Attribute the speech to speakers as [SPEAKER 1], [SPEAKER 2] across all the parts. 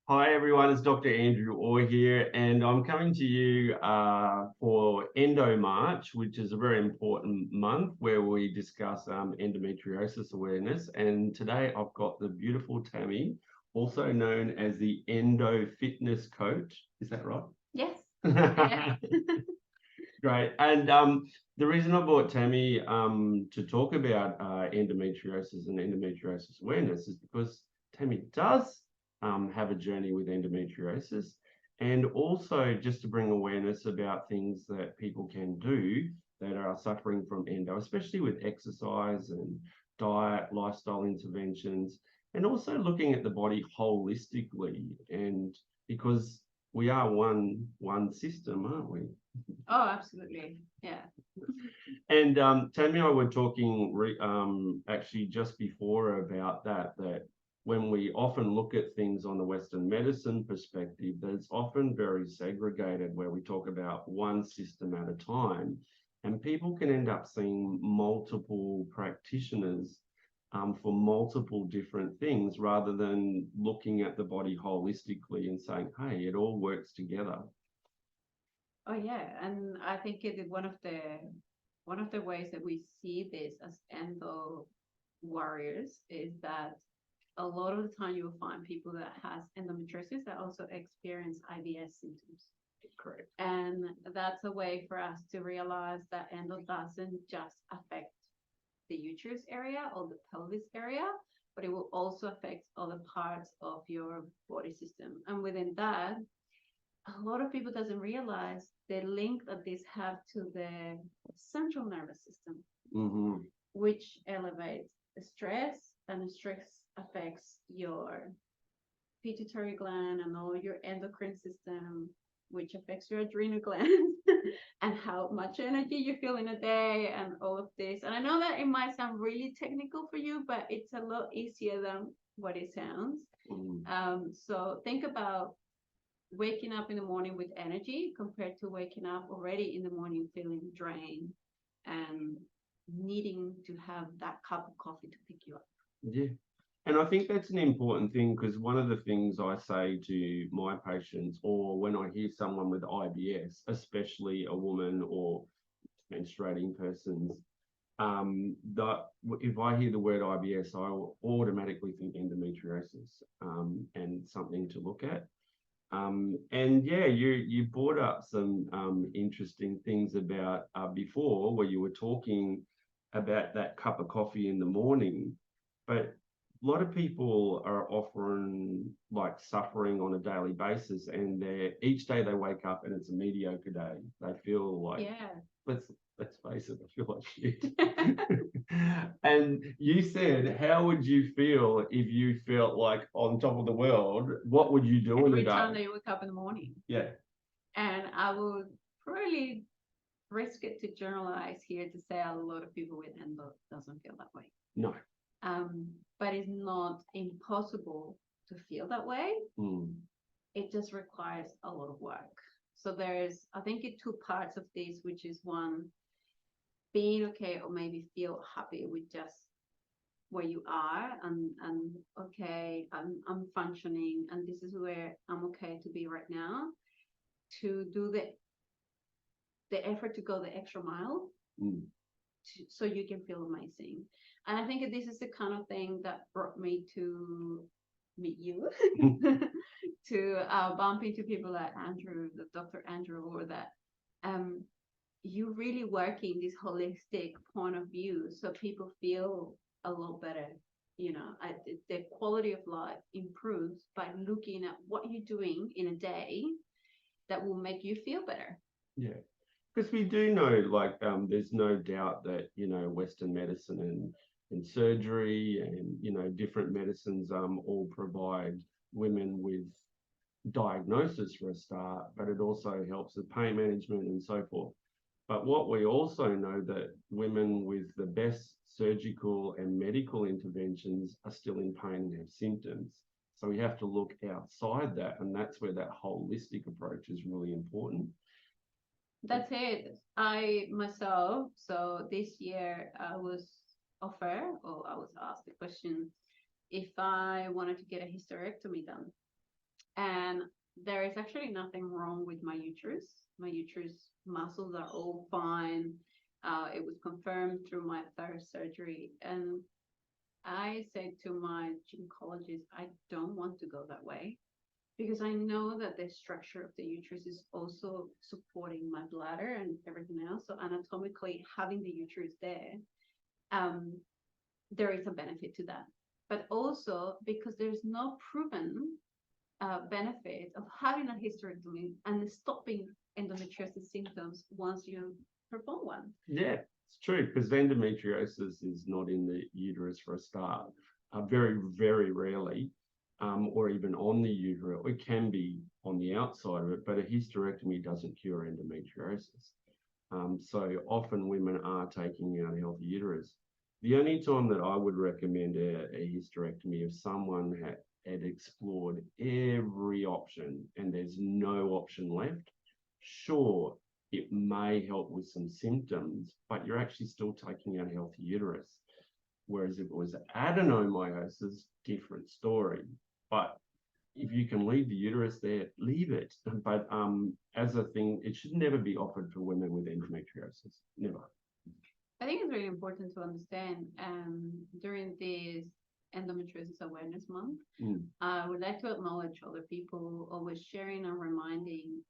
[SPEAKER 1] Hi everyone, it's Dr. Andrew Orr here, and I'm coming to you for EndoMarch, which is a very important month where we discuss endometriosis awareness. And today I've got the beautiful Tammy, also known as the Endo Fitness Coach. Is that right?
[SPEAKER 2] Yes. Yeah.
[SPEAKER 1] Great. And the reason I brought Tammy to talk about endometriosis and endometriosis awareness is because Tammy does have a journey with endometriosis, and also just to bring awareness about things that people can do that are suffering from endo, especially with exercise and diet, lifestyle interventions, and also looking at the body holistically. And because we are one system, aren't we?
[SPEAKER 2] Oh, absolutely. Yeah.
[SPEAKER 1] And Tammy and I were talking actually just before about that when we often look at things on the Western medicine perspective, that it's often very segregated, where we talk about one system at a time, and people can end up seeing multiple practitioners for multiple different things rather than looking at the body holistically and saying, hey, it all works together.
[SPEAKER 2] Oh, yeah. And I think it is one of the ways that we see this as endo warriors is that a lot of the time you will find people that has endometriosis that also experience IBS symptoms.
[SPEAKER 1] Correct.
[SPEAKER 2] And that's a way for us to realize that endo doesn't just affect the uterus area or the pelvis area, but it will also affect other parts of your body system. And within that, a lot of people doesn't realize the link that this have to the central nervous system, which elevates the stress, and the stress affects your pituitary gland and all your endocrine system, which affects your adrenal glands and how much energy you feel in a day and all of this. And I know that it might sound really technical for you, but it's a lot easier than what it sounds. So think about waking up in the morning with energy compared to waking up already in the morning feeling drained and needing to have that cup of coffee to pick you up.
[SPEAKER 1] Yeah. And I think that's an important thing, because one of the things I say to my patients, or when I hear someone with IBS, especially a woman or menstruating persons, that if I hear the word IBS, I will automatically think endometriosis and something to look at. And yeah, you brought up some interesting things about before, where you were talking about that cup of coffee in the morning, but a lot of people are often like suffering on a daily basis, and each day they wake up and it's a mediocre day. They feel like,
[SPEAKER 2] yeah,
[SPEAKER 1] let's face it, I feel like shit. And you said, how would you feel if you felt like on top of the world? What would you do in a
[SPEAKER 2] every
[SPEAKER 1] day?
[SPEAKER 2] time that you wake up in the morning.
[SPEAKER 1] Yeah.
[SPEAKER 2] And I would probably risk it to generalize here to say a lot of people with endo doesn't feel that way.
[SPEAKER 1] No.
[SPEAKER 2] But it's not impossible to feel that way. It just requires a lot of work. So there's, I think, two parts of this, which is one, being okay or maybe feel happy with just where you are and okay, I'm functioning and this is where I'm okay to be right now, to do the effort to go the extra mile so you can feel amazing. And I think this is the kind of thing that brought me to meet you, to bump into people like Andrew, the Dr. Andrew, or that you really working this holistic point of view so people feel a lot better. You know, the quality of life improves by looking at what you're doing in a day that will make you feel better.
[SPEAKER 1] Yeah. Because we do know, like, there's no doubt that, Western medicine and surgery and, different medicines all provide women with diagnosis for a start, but it also helps with pain management and so forth. But what we also know that women with the best surgical and medical interventions are still in pain and have symptoms. So we have to look outside that, and that's where that holistic approach is really important.
[SPEAKER 2] That's it. I myself, so this year I was offered, or I was asked the question if I wanted to get a hysterectomy done. And there is actually nothing wrong with my uterus. My uterus muscles are all fine. It was confirmed through my third surgery. And I said to my gynecologist, I don't want to go that way because I know that the structure of the uterus is also supporting my bladder and everything else. So anatomically, having the uterus there is a benefit to that. But also because there's no proven benefit of having a hysterectomy and stopping endometriosis symptoms once you perform one.
[SPEAKER 1] Yeah, it's true, because endometriosis is not in the uterus for a start. Very, very rarely, or even on the uterus. It can be on the outside of it, but a hysterectomy doesn't cure endometriosis. So often women are taking out a healthy uterus. The only time that I would recommend a hysterectomy if someone had explored every option and there's no option left, sure, it may help with some symptoms, but you're actually still taking out a healthy uterus. Whereas if it was adenomyosis, different story. But if you can leave the uterus there, leave it. But as a thing, it should never be offered for women with endometriosis. Never.
[SPEAKER 2] I think it's really important to understand during this Endometriosis Awareness Month, I would like to acknowledge other people always sharing and reminding.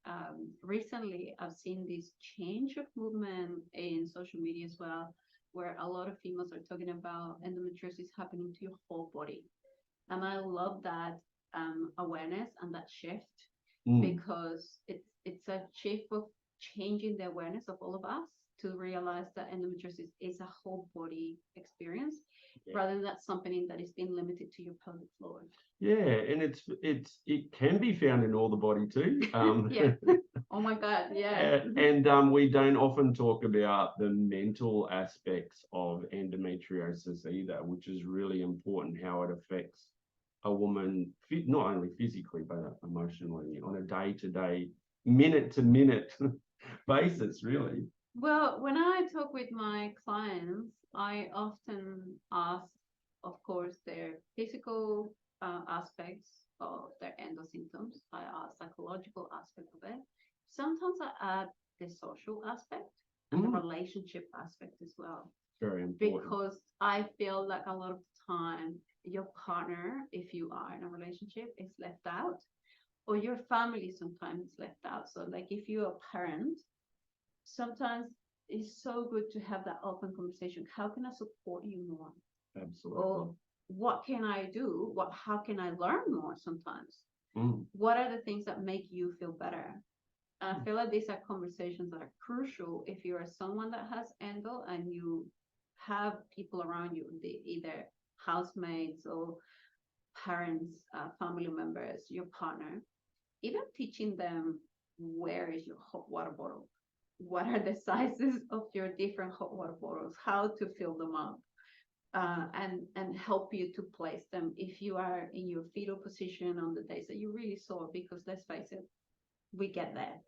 [SPEAKER 2] Recently, I've seen this change of movement in social media as well, where a lot of females are talking about endometriosis happening to your whole body. And I love that awareness and that shift because it's a shift of changing the awareness of all of us to realize that endometriosis is a whole body experience rather than something that is being limited to your pelvic floor.
[SPEAKER 1] Yeah, and it can be found in all the body too.
[SPEAKER 2] Yeah. Oh my God, yeah.
[SPEAKER 1] And we don't often talk about the mental aspects of endometriosis either, which is really important, how it affects a woman, not only physically, but emotionally on a day-to-day, minute-to-minute basis, really.
[SPEAKER 2] Well, when I talk with my clients, I often ask, of course, their physical aspects of their endo symptoms. I ask psychological aspect of it. Sometimes I add the social aspect and the relationship aspect as well.
[SPEAKER 1] Very important.
[SPEAKER 2] Because I feel like a lot of the time, your partner, if you are in a relationship, is left out, or your family sometimes is left out. So, like if you're a parent, sometimes it's so good to have that open conversation. How can I support you more?
[SPEAKER 1] Absolutely.
[SPEAKER 2] Or what can I do? How can I learn more sometimes? What are the things that make you feel better? And I feel like these are conversations that are crucial if you are someone that has endo and you have people around you, either housemates or parents, family members, your partner, even teaching them where is your hot water bottle, what are the sizes of your different hot water bottles, how to fill them up, and help you to place them if you are in your fetal position on the days that you really sore, because let's face it, we get there.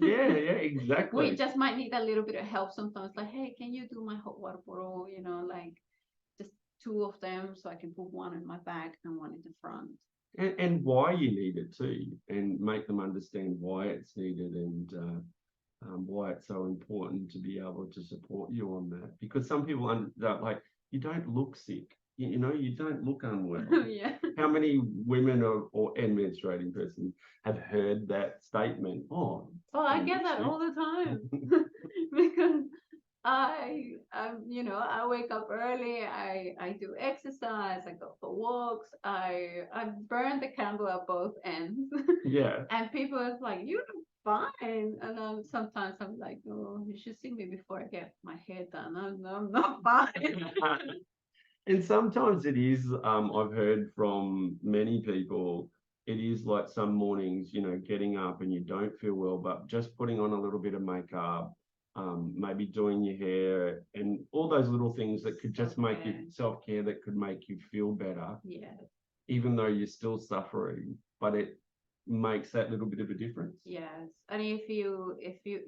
[SPEAKER 1] Yeah, exactly.
[SPEAKER 2] We just might need a little bit of help sometimes, like, hey, can you do my hot water bottle, like just 2 of them so I can put one in my back and one in the front.
[SPEAKER 1] And why you need it too, and make them understand why it's needed and why it's so important to be able to support you on that. Because some people like, you don't look sick, you don't look unwell.
[SPEAKER 2] Yeah.
[SPEAKER 1] How many women or menstruating persons have heard that statement?
[SPEAKER 2] I get that all the time because I wake up early, I do exercise, I go for walks, I burn the candle at both ends.
[SPEAKER 1] Yeah.
[SPEAKER 2] And people are like, you look fine. And sometimes I'm like, oh, you should see me before I get my hair done. I'm not fine.
[SPEAKER 1] And sometimes it is, I've heard from many people, it is like some mornings, getting up and you don't feel well, but just putting on a little bit of makeup, maybe doing your hair and all those little things that could just make you self-care, that could make you feel better.
[SPEAKER 2] Yeah.
[SPEAKER 1] Even though you're still suffering, but it makes that little bit of a difference.
[SPEAKER 2] Yes. And if you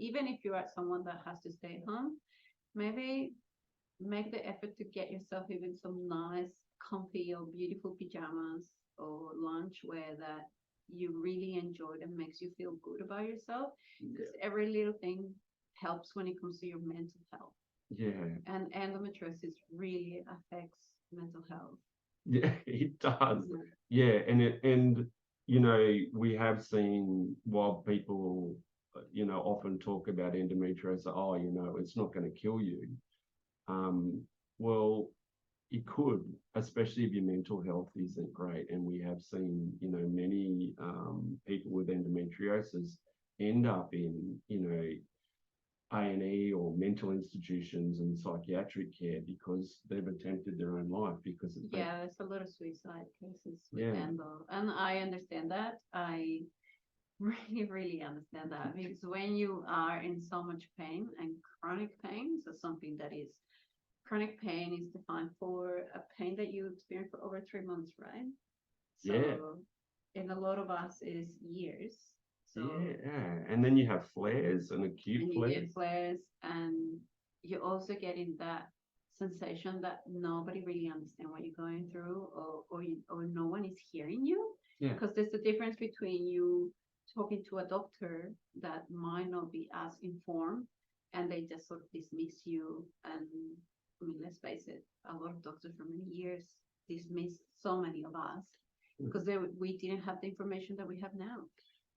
[SPEAKER 2] even if you are someone that has to stay at home, maybe make the effort to get yourself even some nice, comfy or beautiful pajamas or loungewear that you really enjoy and makes you feel good about yourself. Because every little thing helps when it comes to your mental health.
[SPEAKER 1] Yeah.
[SPEAKER 2] And endometriosis really affects mental health.
[SPEAKER 1] Yeah, it does.
[SPEAKER 2] Yeah.
[SPEAKER 1] Yeah, and we have seen, while people often talk about endometriosis, oh, it's not going to kill you. Well, it could, especially if your mental health isn't great. And we have seen, many people with endometriosis end up in, A&E or mental institutions and psychiatric care because they've attempted their own life because of
[SPEAKER 2] Yeah, there's a lot of suicide cases with
[SPEAKER 1] Yeah.
[SPEAKER 2] endo, and I understand that. I really, really understand that, because when you are in so much pain and chronic pain, so something that is chronic pain is defined for a pain that you experience for over 3 months, right? So
[SPEAKER 1] Yeah.
[SPEAKER 2] in a lot of us is years. So
[SPEAKER 1] Yeah, and then you have flares and acute
[SPEAKER 2] and you
[SPEAKER 1] flares.
[SPEAKER 2] get flares, and you're also getting that sensation that nobody really understands what you're going through, or no one is hearing you.
[SPEAKER 1] Yeah.
[SPEAKER 2] Because there's a difference between you talking to a doctor that might not be as informed, and they just sort of dismiss you. And I mean, let's face it, a lot of doctors for many years dismissed so many of us because we didn't have the information that we have now.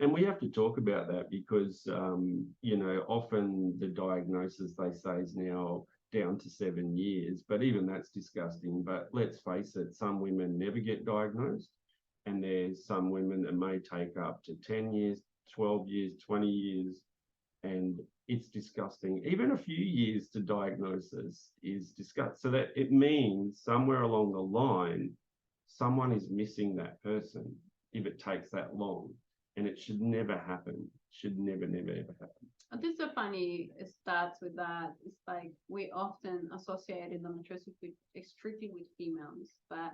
[SPEAKER 1] And we have to talk about that because, often the diagnosis they say is now down to 7 years, but even that's disgusting. But let's face it, some women never get diagnosed, and there's some women that may take up to 10 years, 12 years, 20 years, and it's disgusting. Even a few years to diagnosis is disgusting. So that it means somewhere along the line, someone is missing that person if it takes that long. And it should never happen. Should never, never, ever happen.
[SPEAKER 2] And this is a funny stats with that. It's like we often associate endometriosis strictly with females, but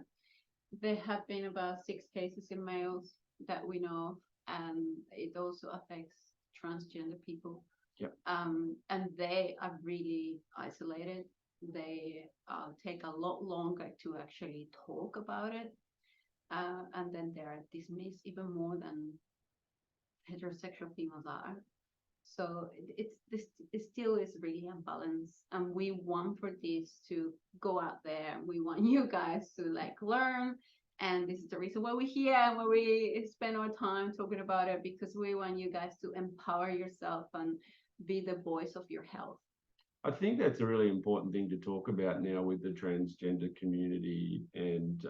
[SPEAKER 2] there have been about 6 cases in males that we know of, and it also affects transgender people.
[SPEAKER 1] Yep.
[SPEAKER 2] And they are really isolated. They take a lot longer to actually talk about it, and then they're dismissed even more than heterosexual females are. So it still is really unbalanced, and we want for this to go out there. We want you guys to learn, and this is the reason why we're here and why we spend our time talking about it, because we want you guys to empower yourself and be the voice of your health.
[SPEAKER 1] I think that's a really important thing to talk about now with the transgender community and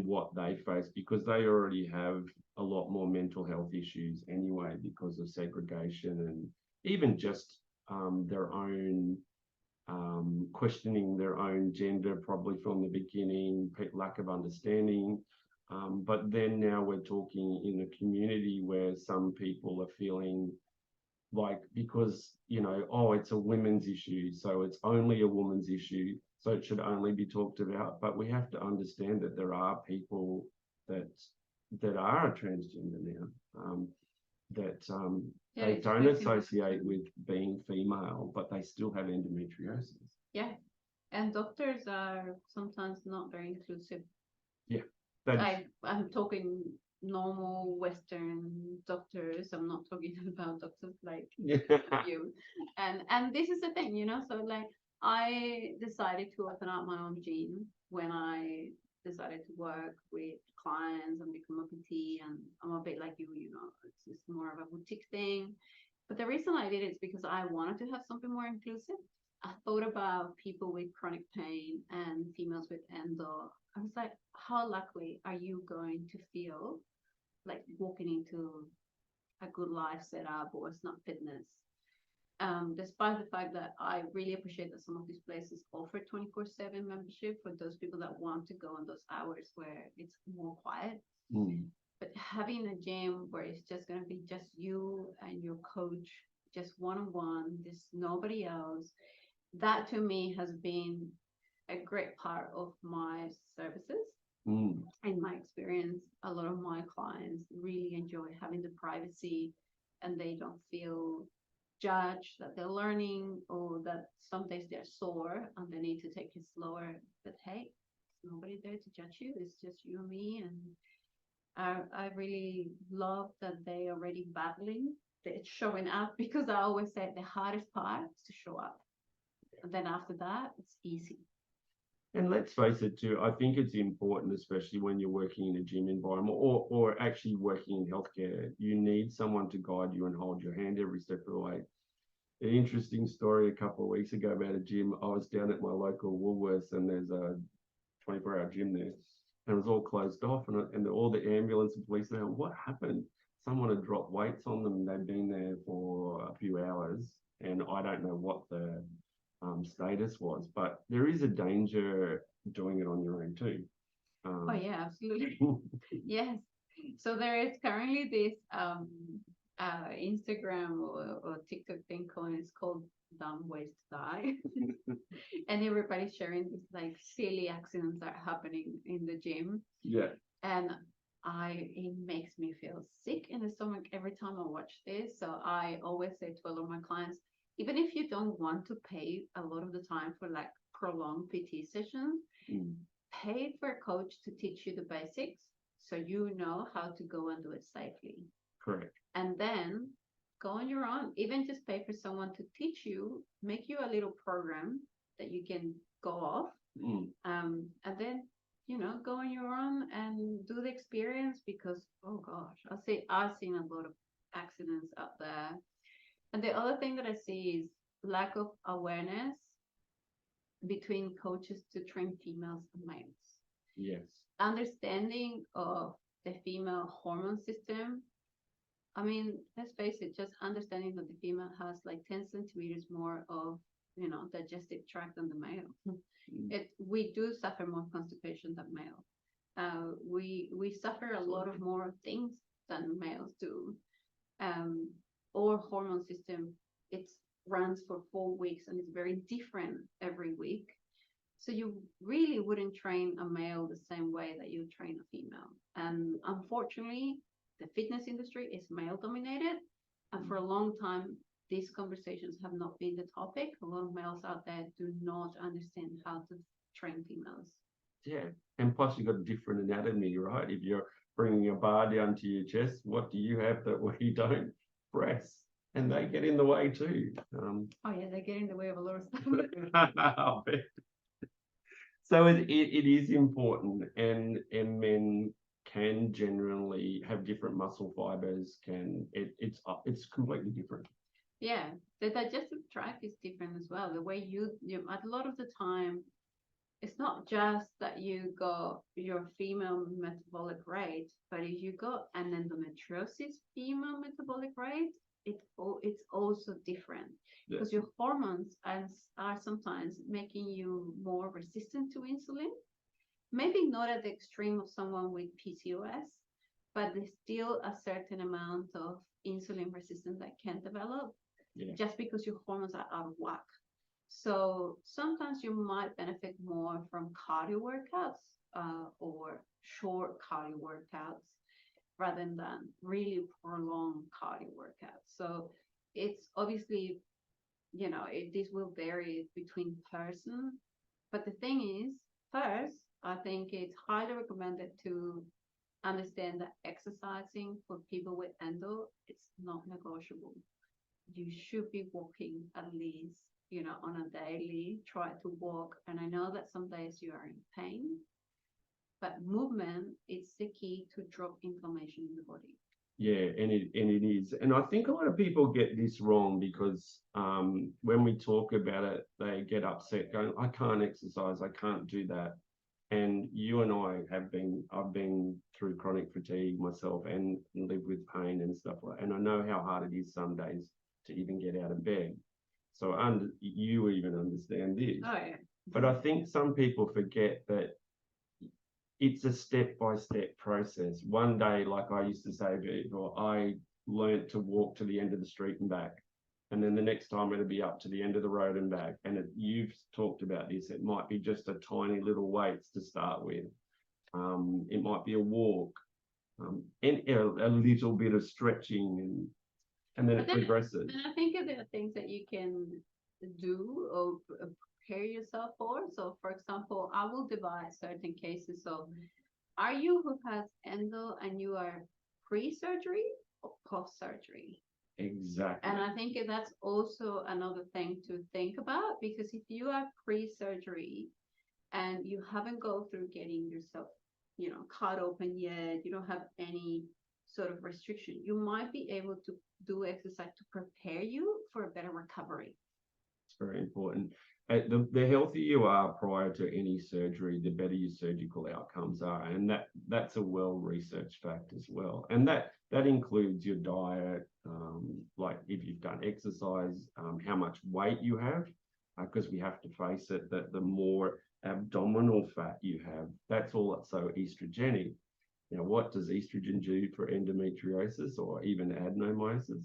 [SPEAKER 1] what they face, because they already have a lot more mental health issues anyway because of segregation and even just their own questioning their own gender probably from the beginning, lack of understanding. But then now we're talking in a community where some people are feeling like, because, oh, it's a women's issue, so it's only a woman's issue, so it should only be talked about. But we have to understand that there are people that are transgender now, that they don't associate with being female, but they still have endometriosis.
[SPEAKER 2] Yeah, and doctors are sometimes not very inclusive.
[SPEAKER 1] Yeah,
[SPEAKER 2] I'm talking normal Western doctors. I'm not talking about doctors like you. And this is the thing, so I decided to open up my own gym when I decided to work with clients and become a PT, and I'm a bit like you, it's more of a boutique thing. But the reason I did it is because I wanted to have something more inclusive. I thought about people with chronic pain and females with endo. I was like, how likely are you going to feel like walking into a good life setup or it's not fitness? Despite the fact that I really appreciate that some of these places offer 24/7 membership for those people that want to go on those hours where it's more quiet. But having a gym where it's just going to be just you and your coach, just one-on-one, there's nobody else, that to me has been a great part of my services. In my experience, a lot of my clients really enjoy having the privacy, and they don't feel judged that they're learning, or that some days they're sore and they need to take it slower. But hey, there's nobody there to judge you. It's just you and me, and I really love that they already battling, it's showing up, because I always say the hardest part is to show up. And then after that, it's easy.
[SPEAKER 1] And let's face it too, I think it's important, especially when you're working in a gym environment or actually working in healthcare, you need someone to guide you and hold your hand every step of the way. An interesting story a couple of weeks ago about a gym. I was down at my local Woolworths and there's a 24-hour gym there. And it was all closed off and all the ambulance and police there, what happened? Someone had dropped weights on them. They'd been there for a few hours and I don't know what the status was, but there is a danger doing it on your own too.
[SPEAKER 2] Oh yeah, absolutely. Yes. So there is currently this Instagram or TikTok thing it's called Dumb Ways to Die. And everybody's sharing these like silly accidents that are happening in the gym.
[SPEAKER 1] Yeah.
[SPEAKER 2] And it makes me feel sick in the stomach every time I watch this. So I always say to a lot of my clients, even if you don't want to pay a lot of the time for like prolonged PT sessions, pay for a coach to teach you the basics so you know how to go and do it safely.
[SPEAKER 1] Correct.
[SPEAKER 2] And then go on your own. Even just pay for someone to teach you, make you a little program that you can go off. And then, go on your own and do the experience, because, oh gosh, I've seen a lot of accidents out there. And the other thing that I see is lack of awareness between coaches to train females and males.
[SPEAKER 1] Yes.
[SPEAKER 2] Understanding of the female hormone system. I mean, let's face it, just understanding that the female has like 10 centimeters more of, digestive tract than the male. We do suffer more constipation than male. We suffer a lot of more things than males do. Our hormone system, it runs for 4 weeks and it's very different every week. So you really wouldn't train a male the same way that you train a female. And unfortunately, the fitness industry is male dominated. And for a long time, these conversations have not been the topic. A lot of males out there do not understand how to train females.
[SPEAKER 1] Yeah. And plus you've got a different anatomy, right? If you're bringing a bar down to your chest, what do you have that we don't? Breasts. And they get in the way too.
[SPEAKER 2] Oh yeah, they get in the way of a lot of stuff.
[SPEAKER 1] So it is important, and men can generally have different muscle fibers. It's completely different.
[SPEAKER 2] Yeah, the digestive tract is different as well. The way you a lot of the time, it's not just that you got your female metabolic rate, but if you got an endometriosis female metabolic rate, it's also different, because your hormones are sometimes making you more resistant to insulin. Maybe not at the extreme of someone with PCOS, but there's still a certain amount of insulin resistance that can develop just because your hormones are out of whack. So sometimes you might benefit more from cardio workouts or short cardio workouts rather than really prolonged cardio workouts. So it's obviously, this will vary between person. But the thing is, first, I think it's highly recommended to understand that exercising for people with endo, it's not negotiable. You should be walking at least, on a daily, try to walk. And I know that some days you are in pain, but movement is the key to drop inflammation in the body.
[SPEAKER 1] Yeah, and it is. And I think a lot of people get this wrong because when we talk about it, they get upset going, I can't exercise, I can't do that. And you and I've been through chronic fatigue myself and live with pain and stuff like that. And I know how hard it is some days to even get out of bed. So you even understand this.
[SPEAKER 2] Oh, yeah.
[SPEAKER 1] But I think some people forget that it's a step-by-step process. One day, like I used to say, I learnt to walk to the end of the street and back. And then the next time it'll be up to the end of the road and back. And you've talked about this. It might be just a tiny little weights to start with. It might be a walk, and a little bit of stretching, and then it progresses.
[SPEAKER 2] And I think there are things that you can do or prepare yourself for. So, for example, I will divide certain cases of are you who has endo and you are pre-surgery or post-surgery?
[SPEAKER 1] Exactly.
[SPEAKER 2] And I think that's also another thing to think about, because if you are pre-surgery and you haven't gone through getting yourself, cut open yet, you don't have any sort of restriction, you might be able to do exercise to prepare you for a better recovery.
[SPEAKER 1] It's very important. The healthier you are prior to any surgery, the better your surgical outcomes are, and that's a well-researched fact as well. And that includes your diet, like if you've done exercise, how much weight you have, because we have to face it that the more abdominal fat you have, that's all so estrogenic. What does estrogen do for endometriosis or even adenomyosis?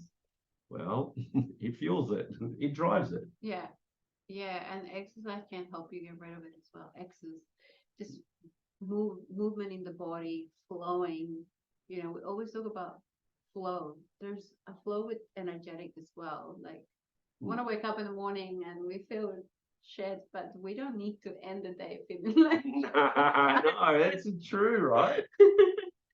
[SPEAKER 1] Well, it fuels it, it drives it.
[SPEAKER 2] Yeah. Yeah, and exercise can help you get rid of it as well. Exercise, just movement in the body, flowing. We always talk about flow. There's a flow with energetic as well. Like, we want to wake up in the morning and we feel shit, but we don't need to end the day feeling like
[SPEAKER 1] no, that's true, right?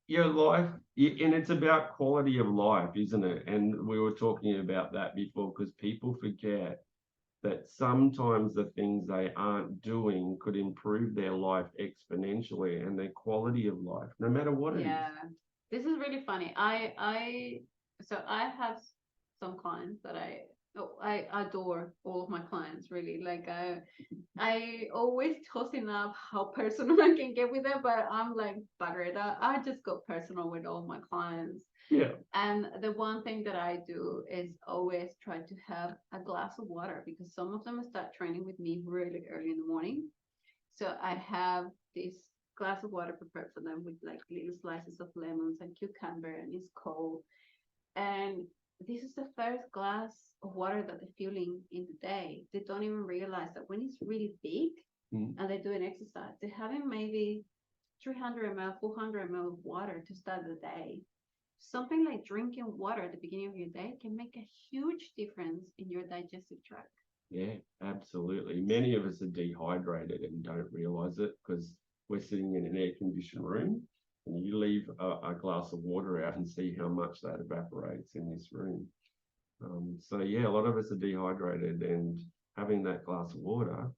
[SPEAKER 1] Your life, and it's about quality of life, isn't it? And we were talking about that before, because people forget that sometimes the things they aren't doing could improve their life exponentially and their quality of life, no matter what it is.
[SPEAKER 2] Yeah, this is really funny. So I have some clients that I adore all of my clients, really. Like, I always tossing up how personal I can get with it, but I'm like, bugger it. I just go personal with all my clients.
[SPEAKER 1] Yeah.
[SPEAKER 2] And the one thing that I do is always try to have a glass of water, because some of them start training with me really early in the morning. So I have this glass of water prepared for them with like little slices of lemons and cucumber, and it's cold. And this is the first glass of water that they're feeling in the day. They don't even realize that when it's really big and they're doing exercise, they're having maybe 300 ml, 400 ml of water to start the day. Something like drinking water at the beginning of your day can make a huge difference in your digestive tract.
[SPEAKER 1] Yeah, absolutely. Many of us are dehydrated and don't realize it because we're sitting in an air-conditioned room, and you leave a glass of water out and see how much that evaporates in this room. So yeah, a lot of us are dehydrated, and having that glass of water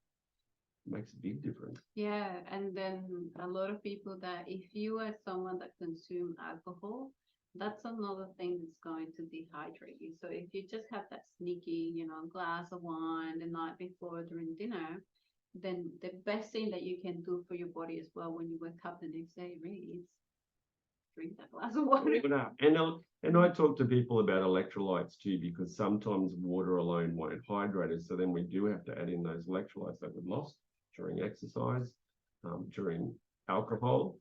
[SPEAKER 1] makes a big difference.
[SPEAKER 2] Yeah, and then a lot of people that if you are someone that consume alcohol, that's another thing that's going to dehydrate you. So if you just have that sneaky, glass of wine the night before during dinner, then the best thing that you can do for your body as well when you wake up the next day really is drink that glass of water.
[SPEAKER 1] And I talk to people about electrolytes too, because sometimes water alone won't hydrate us. So then we do have to add in those electrolytes that we've lost during exercise, during alcohol.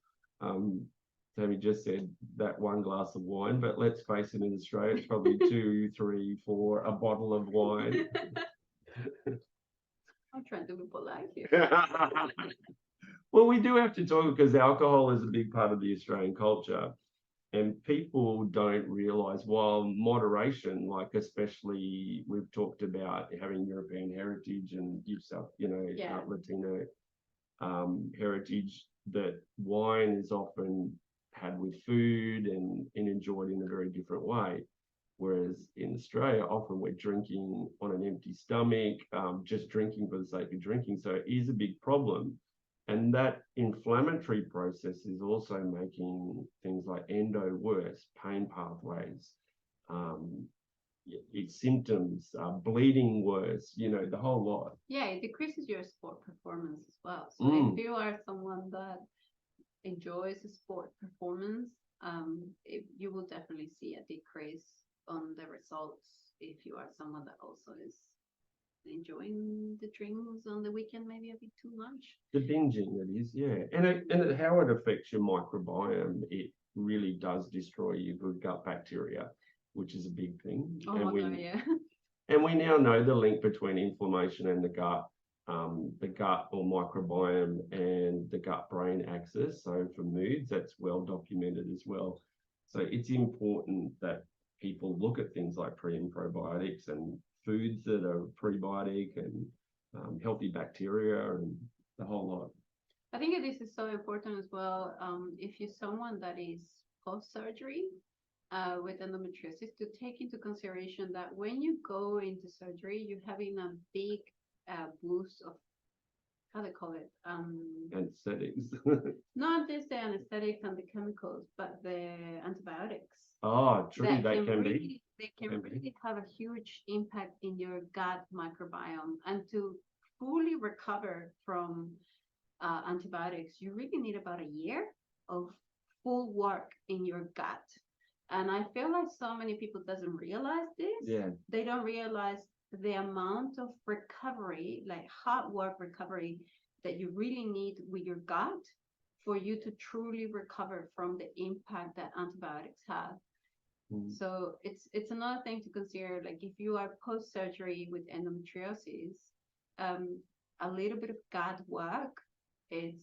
[SPEAKER 1] Tammy just said that one glass of wine, but let's face it, in Australia, it's probably 2, 3, 4, a bottle of wine.
[SPEAKER 2] I'm trying to be polite here.
[SPEAKER 1] Well, we do have to talk, because alcohol is a big part of the Australian culture, and people don't realize, while moderation, like especially we've talked about having European heritage and Latino heritage, that wine is often had with food and enjoyed in a very different way. Whereas in Australia, often we're drinking on an empty stomach, just drinking for the sake of drinking. So it is a big problem. And that inflammatory process is also making things like endo worse, pain pathways, symptoms, bleeding worse, the whole lot.
[SPEAKER 2] Yeah, it decreases your sport performance as well. So if you are someone that enjoys sport performance, you will definitely see a decrease on the results if you are someone that also is enjoying the drinks on the weekend maybe a bit too much.
[SPEAKER 1] The binging, it is, yeah. And how it affects your microbiome, it really does destroy your good gut bacteria, which is a big thing.
[SPEAKER 2] Oh my God, yeah.
[SPEAKER 1] And we now know the link between inflammation and the gut or microbiome and the gut-brain axis. So for moods, that's well documented as well. So it's important that people look at things like pre and probiotics and foods that are prebiotic and healthy bacteria and the whole lot.
[SPEAKER 2] I think this is so important as well. If you're someone that is post-surgery with endometriosis, to take into consideration that when you go into surgery, you're having a big boost of, how they call it,
[SPEAKER 1] Anesthetics.
[SPEAKER 2] not just the anesthetics and the chemicals, but the antibiotics.
[SPEAKER 1] Oh, true,
[SPEAKER 2] That
[SPEAKER 1] they
[SPEAKER 2] can
[SPEAKER 1] can
[SPEAKER 2] really,
[SPEAKER 1] be.
[SPEAKER 2] they can
[SPEAKER 1] Can be.
[SPEAKER 2] really have a huge impact in your gut microbiome. And to fully recover from antibiotics, you really need about a year of full work in your gut. And I feel like so many people doesn't realize this.
[SPEAKER 1] Yeah.
[SPEAKER 2] They don't realize the amount of recovery, like hard work recovery, that you really need with your gut for you to truly recover from the impact that antibiotics have. So it's another thing to consider. Like if you are post surgery with endometriosis, a little bit of gut work is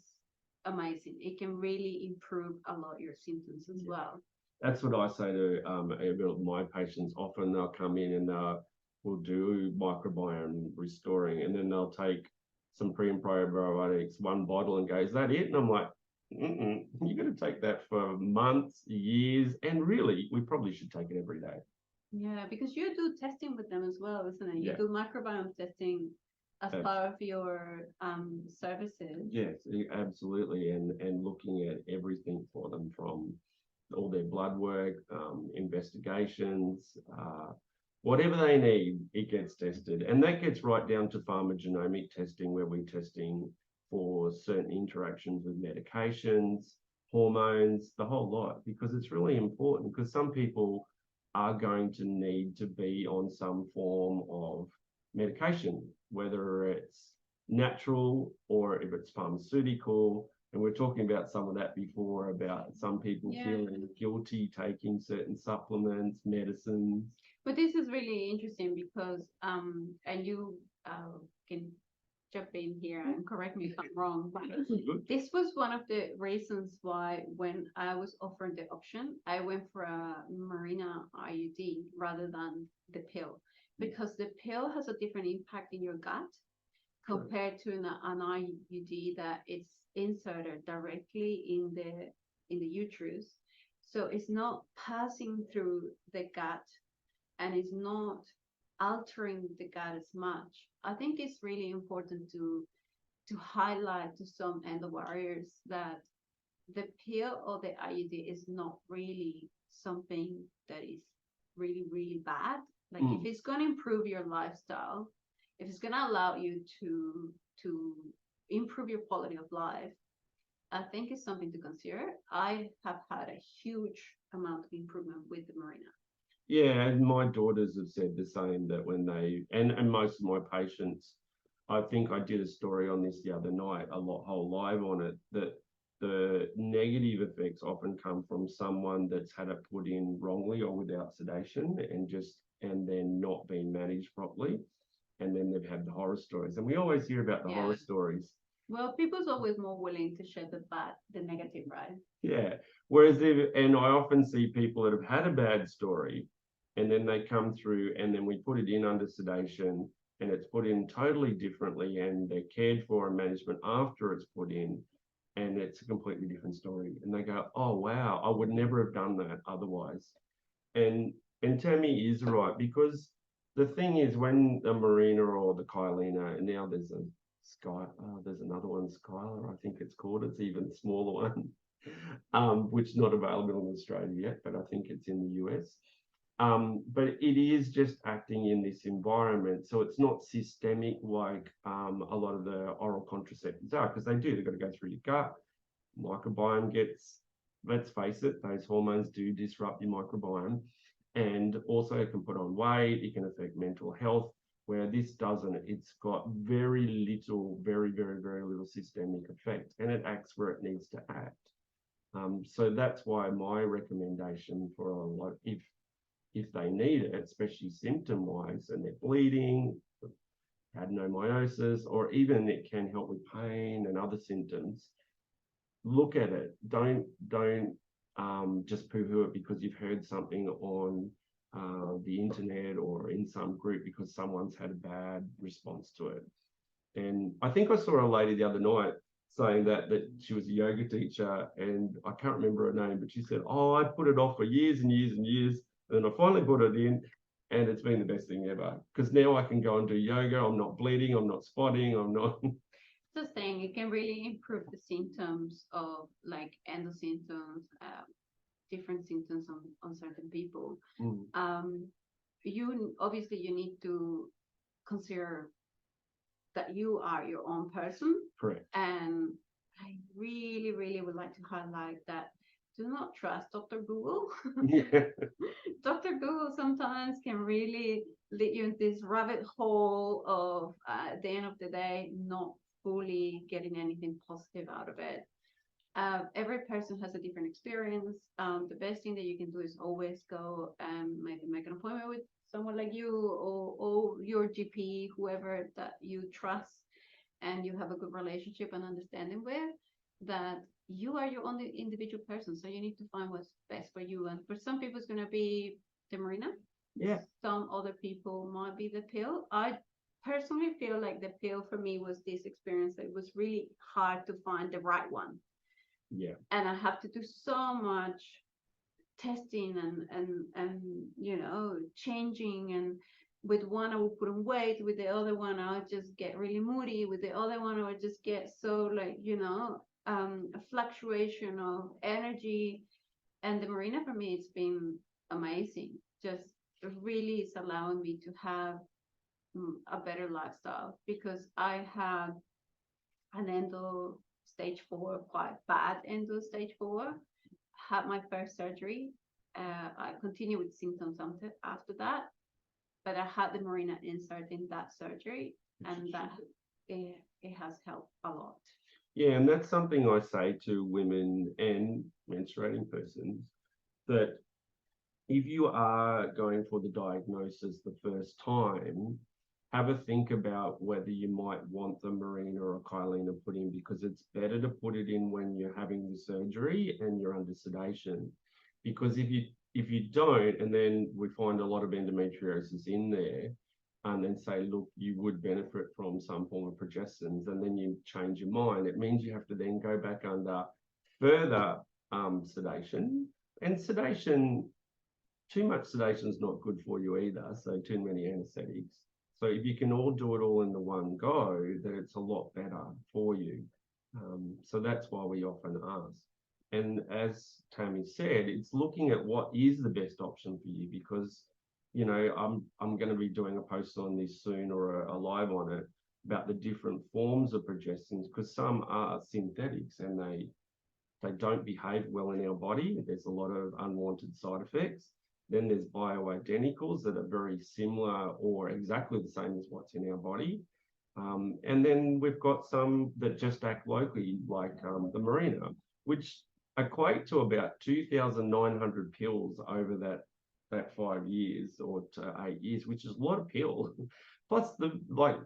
[SPEAKER 2] amazing. It can really improve a lot your symptoms as well.
[SPEAKER 1] That's what I say to my patients. Often they'll come in and we'll do microbiome restoring, and then they'll take some pre and probiotics, one bottle, and go, "Is that it?" And I'm like, "You're going to take that for months, years, and really, we probably should take it every day."
[SPEAKER 2] Yeah, because you do testing with them as well, isn't it? You do microbiome testing as part of your services.
[SPEAKER 1] Yes, absolutely, and looking at everything for them, from all their blood work, investigations, whatever they need, it gets tested. And that gets right down to pharmacogenomic testing, where we're testing for certain interactions with medications, hormones, the whole lot, because it's really important, because some people are going to need to be on some form of medication, whether it's natural or if it's pharmaceutical. And we're talking about some of that before, about some people feeling guilty taking certain supplements, medicines.
[SPEAKER 2] But this is really interesting because, and you can jump in here and correct me if I'm wrong, but this was one of the reasons why when I was offered the option, I went for a Mirena IUD rather than the pill, because the pill has a different impact in your gut compared to an IUD that it's inserted directly in the uterus. So it's not passing through the gut and it's not altering the gut as much. I think it's really important to highlight to some endo warriors that the pill or the IUD is not really something that is really, really bad. Like if it's going to improve your lifestyle, if it's going to allow you to improve your quality of life, I think it's something to consider. I have had a huge amount of improvement with the Mirena.
[SPEAKER 1] Yeah, and my daughters have said the same, that when they, and most of my patients, I think I did a story on this the other night, whole live on it, that the negative effects often come from someone that's had it put in wrongly or without sedation, and then not being managed properly. And then they've had the horror stories. And we always hear about the horror stories.
[SPEAKER 2] Well, people's always more willing to share the negative, right?
[SPEAKER 1] Yeah. Whereas, and I often see people that have had a bad story, and then they come through, and then we put it in under sedation, and it's put in totally differently, and they're cared for and management after it's put in, and it's a completely different story. And they go, "Oh wow, I would never have done that otherwise." And Tammy is right, because the thing is, when the Marina or the Kyleena, and now there's there's another one, Skylar, I think it's called. It's even smaller one, which is not available in Australia yet, but I think it's in the US. But it is just acting in this environment, so it's not systemic like a lot of the oral contraceptives are, because they've got to go through your gut. Microbiome gets, let's face it, those hormones do disrupt your microbiome, and also it can put on weight, it can affect mental health, where this doesn't. It's got very little, very, very, very little systemic effect, and it acts where it needs to act. So that's why my recommendation for a lot, if they need it, especially symptom-wise, and they're bleeding, adenomyosis, or even it can help with pain and other symptoms, look at it. Don't just poo-poo it because you've heard something on the internet or in some group because someone's had a bad response to it. And I think I saw a lady the other night saying that she was a yoga teacher, and I can't remember her name, but she said, "Oh, I put it off for years and years and years, and then I finally put it in, and it's been the best thing ever. Because now I can go and do yoga. I'm not bleeding. I'm not spotting. I'm not."
[SPEAKER 2] The thing, it can really improve the symptoms of like endo symptoms, different symptoms on certain people. You obviously you need to consider that you are your own person.
[SPEAKER 1] Correct.
[SPEAKER 2] And I really, really would like to highlight that do not trust Dr. Google.
[SPEAKER 1] Yeah.
[SPEAKER 2] Dr. Google sometimes can really lead you into this rabbit hole of, at the end of the day, not fully getting anything positive out of it. Every person has a different experience. The best thing that you can do is always go and maybe make an appointment with someone like you or your GP, whoever that you trust and you have a good relationship and understanding with, that you are your own individual person. So you need to find what's best for you. And for some people, it's going to be the Marina.
[SPEAKER 1] Yeah.
[SPEAKER 2] Some other people might be the pill. I personally feel like the pill for me was this experience that it was really hard to find the right one.
[SPEAKER 1] Yeah.
[SPEAKER 2] And I have to do so much testing and you know, changing. And with one I will put on weight, with the other one I'll just get really moody, with the other one I would just get so like, you know, a fluctuation of energy. And the Marina for me, it's been amazing. Just really is allowing me to have a better lifestyle, because I had an endo stage 4, quite bad endo stage 4. Had my first surgery. I continued with symptoms after that, but I had the Marina insert in that surgery, and that it has helped a lot.
[SPEAKER 1] Yeah, and that's something I say to women and menstruating persons, that if you are going for the diagnosis the first time, have a think about whether you might want the Marina or a Kyleena put in, because it's better to put it in when you're having the surgery and you're under sedation. Because if you don't, and then we find a lot of endometriosis in there, and then say, look, you would benefit from some form of progestins, and then you change your mind, it means you have to then go back under further sedation. And sedation, too much sedation is not good for you either, so too many anesthetics. So if you can all do it all in the one go, then it's a lot better for you. So that's why we often ask. And as Tammy said, it's looking at what is the best option for you, because, you know, I'm going to be doing a post on this soon, or a live on it, about the different forms of progestins, because some are synthetics and they don't behave well in our body. There's a lot of unwanted side effects. Then there's bioidenticals that are very similar or exactly the same as what's in our body. And then we've got some that just act locally, like the Marina, which equate to about 2,900 pills over that 5 years or to 8 years, which is a lot of pills. Plus, like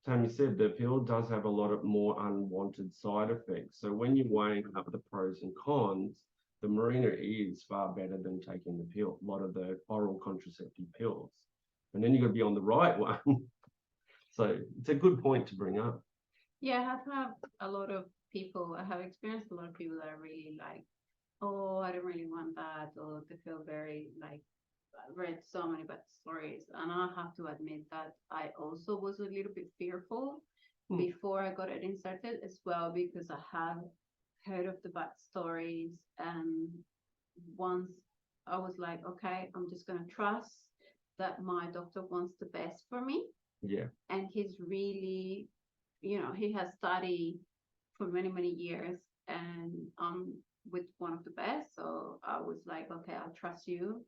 [SPEAKER 1] Tammy said, the pill does have a lot of more unwanted side effects. So when you're weighing up the pros and cons, the Marina is far better than taking the pill, a lot of the oral contraceptive pills. And then you've got to be on the right one. So it's a good point to bring up.
[SPEAKER 2] Yeah, I have had a lot of people, I have experienced a lot of people that are really like, oh, I don't really want that, or they feel very like, I read so many bad stories. And I have to admit that I also was a little bit fearful before I got it inserted as well, because I have heard of the bad stories. And once I was like, okay, I'm just going to trust that my doctor wants the best for me.
[SPEAKER 1] Yeah.
[SPEAKER 2] And he's really, you know, he has studied for many, many years, and with one of the best. So I was like, okay, I'll trust you.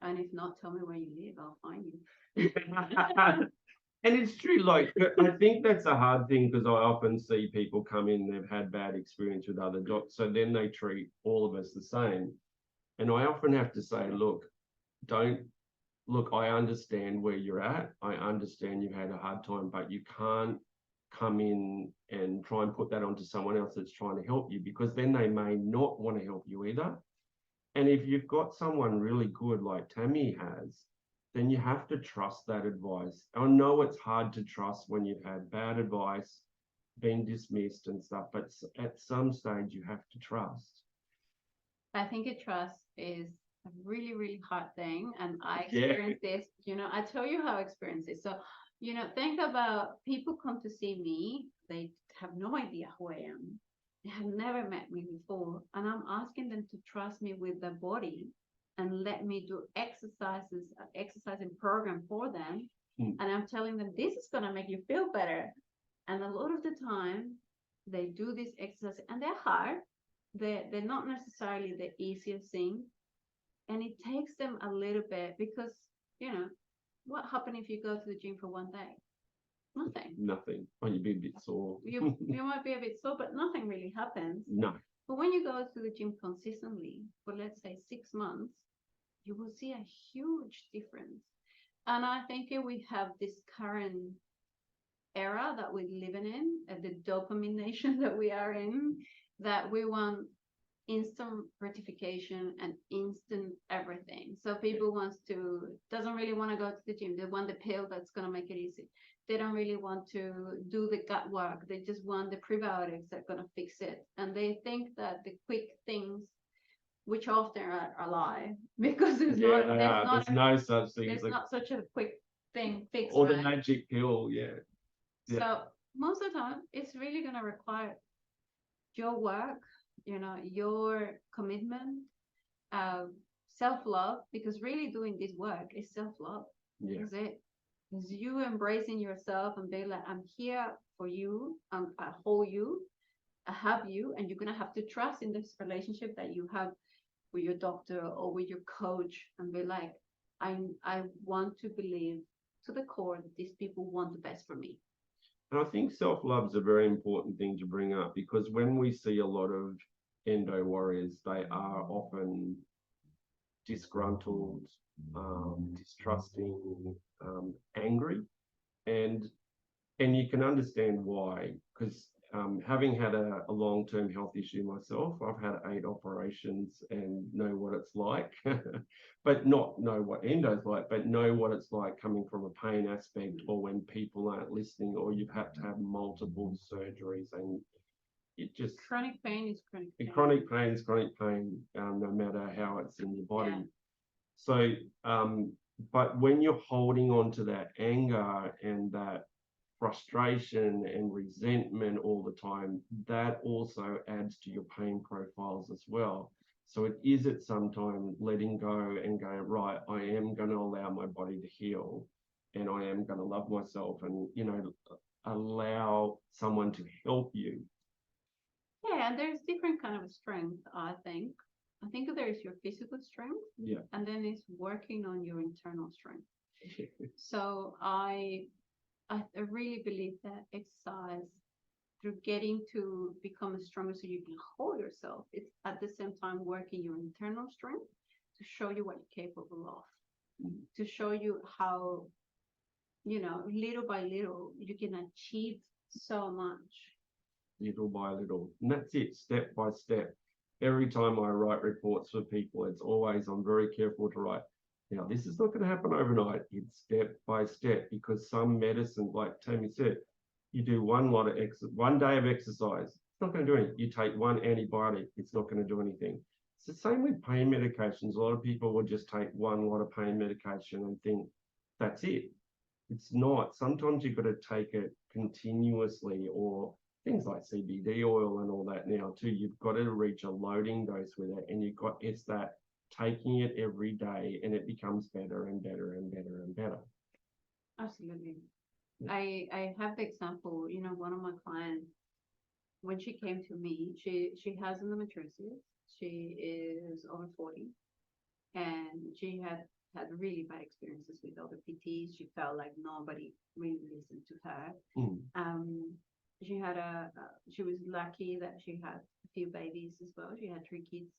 [SPEAKER 2] And if not, tell me where you live, I'll find you.
[SPEAKER 1] And it's true, like, I think that's a hard thing, because I often see people come in, they've had bad experience with other docs, so then they treat all of us the same. And I often have to say, look, I understand where you're at. I understand you've had a hard time, but you can't come in and try and put that onto someone else that's trying to help you, because then they may not want to help you either. And if you've got someone really good like Tammy has, then you have to trust that advice. I know it's hard to trust when you've had bad advice been dismissed and stuff, but at some stage you have to trust.
[SPEAKER 2] I think a trust is a really, really hard thing. And I experienced this, I tell you how I experienced it. So, think about people come to see me, they have no idea who I am. They have never met me before. And I'm asking them to trust me with their body and let me do exercising program for them. And I'm telling them, this is going to make you feel better. And a lot of the time, they do this exercise and they're hard. They're not necessarily the easiest thing. And it takes them a little bit because, what happens if you go to the gym for one day? Nothing.
[SPEAKER 1] Oh, you'd be a bit sore.
[SPEAKER 2] You might be a bit sore, but nothing really happens.
[SPEAKER 1] No.
[SPEAKER 2] But when you go to the gym consistently for, let's say, 6 months, you will see a huge difference. And I think we have this current era that we're living in, the dopamine nation that we are in, that we want instant gratification and instant everything. So people doesn't really want to go to the gym. They want the pill that's going to make it easy. They don't really want to do the gut work. They just want the prebiotics that are going to fix it. And they think that the quick things, which often are a lie, because there's
[SPEAKER 1] no such thing.
[SPEAKER 2] There's not such a quick thing fix.
[SPEAKER 1] Or the magic pill, yeah.
[SPEAKER 2] So most of the time, it's really going to require your work, your commitment, self-love, because really doing this work is self-love.
[SPEAKER 1] Yeah.
[SPEAKER 2] Is it? Is you embracing yourself and being like, I'm here for you, I hold you, I have you, and you're going to have to trust in this relationship that you have with your doctor or with your coach, and be like, I want to believe to the core that these people want the best for me.
[SPEAKER 1] And I think self-love is a very important thing to bring up, because when we see a lot of endo warriors, they are often disgruntled, distrusting, angry, and you can understand why, because having had a long-term health issue myself, I've had 8 operations and know what it's like, but not know what endo's like, but know what it's like coming from a pain aspect, or when people aren't listening, or you've had to have multiple surgeries, and it just...
[SPEAKER 2] Chronic pain is chronic pain.
[SPEAKER 1] Chronic pain is chronic pain, no matter how it's in your body. Yeah. So, but when you're holding on to that anger and that frustration and resentment all the time, that also adds to your pain profiles as well. So it is at some time letting go and go, right, I am going to allow my body to heal, and I am going to love myself, and, allow someone to help you.
[SPEAKER 2] Yeah, and there's different kind of strength, I think. I think there is your physical strength, and then it's working on your internal strength. So I really believe that exercise, through getting to become stronger so you can hold yourself, it's at the same time working your internal strength to show you what you're capable of, to show you how, little by little, you can achieve so much.
[SPEAKER 1] Little by little. And that's it, step by step. Every time I write reports for people, it's always, I'm very careful to write, now, this is not going to happen overnight. It's step by step, because some medicine, like Tammy said, you do one day of exercise, it's not going to do anything. You take one antibiotic, it's not going to do anything. It's the same with pain medications. A lot of people will just take one lot of pain medication and think that's it. It's not. Sometimes you've got to take it continuously, or things like CBD oil and all that now too. You've got to reach a loading dose with it, and it's that taking it every day, and it becomes better and better and better and better.
[SPEAKER 2] Absolutely. I have the example, one of my clients, when she came to me, she has endometriosis. She is over 40, and she had really bad experiences with other PTs. She felt like nobody really listened to her. She was lucky that she had a few babies as well. She had 3 kids.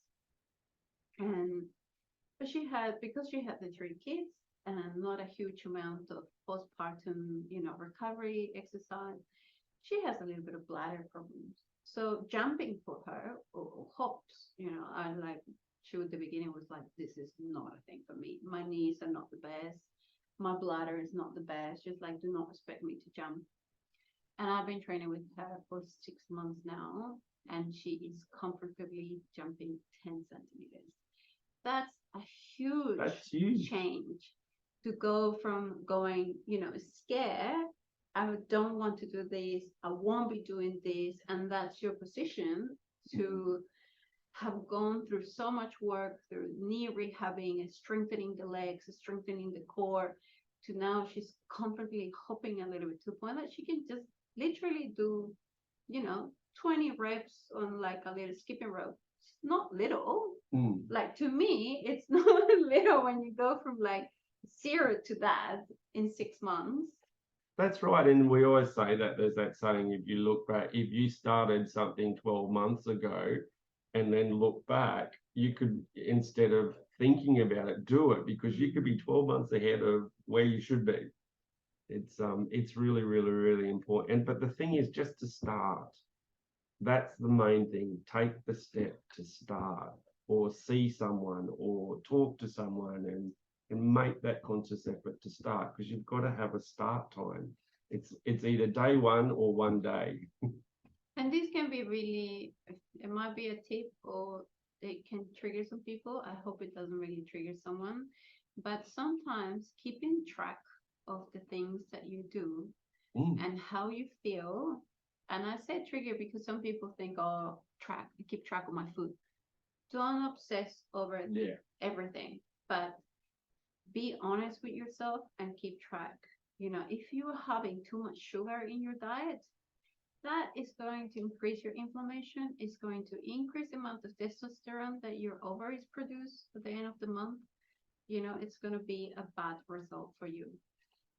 [SPEAKER 2] But because she had the 3 kids and not a huge amount of postpartum, recovery exercise, she has a little bit of bladder problems. So jumping for her, or hops, she at the beginning was like, this is not a thing for me. My knees are not the best. My bladder is not the best. Just like, do not expect me to jump. And I've been training with her for 6 months now, and she is comfortably jumping 10 centimeters. That's a huge change to go from going, scared, I don't want to do this, I won't be doing this, and that's your position, to have gone through so much work through knee rehabbing, strengthening the legs, strengthening the core, to now she's comfortably hopping a little bit to the point that she can just literally do, 20 reps on like a little skipping rope. It's not little. Like, to me, it's not little when you go from like 0 to that in 6 months.
[SPEAKER 1] That's right. And we always say that there's that saying, if you look back, if you started something 12 months ago and then look back, you could, instead of thinking about it, do it, because you could be 12 months ahead of where you should be. It's really, really, really important. But the thing is, just to start, that's the main thing. Take the step to start, or see someone, or talk to someone, and make that conscious effort to start, because you've got to have a start time. It's either day one or one day.
[SPEAKER 2] And this can be really, it might be a tip, or it can trigger some people. I hope it doesn't really trigger someone. But sometimes keeping track of the things that you do and how you feel. And I say trigger because some people think, oh, keep track of my food. Don't obsess over everything, but be honest with yourself and keep track. If you are having too much sugar in your diet, that is going to increase your inflammation. It's going to increase the amount of testosterone that your ovaries produce at the end of the month. It's going to be a bad result for you.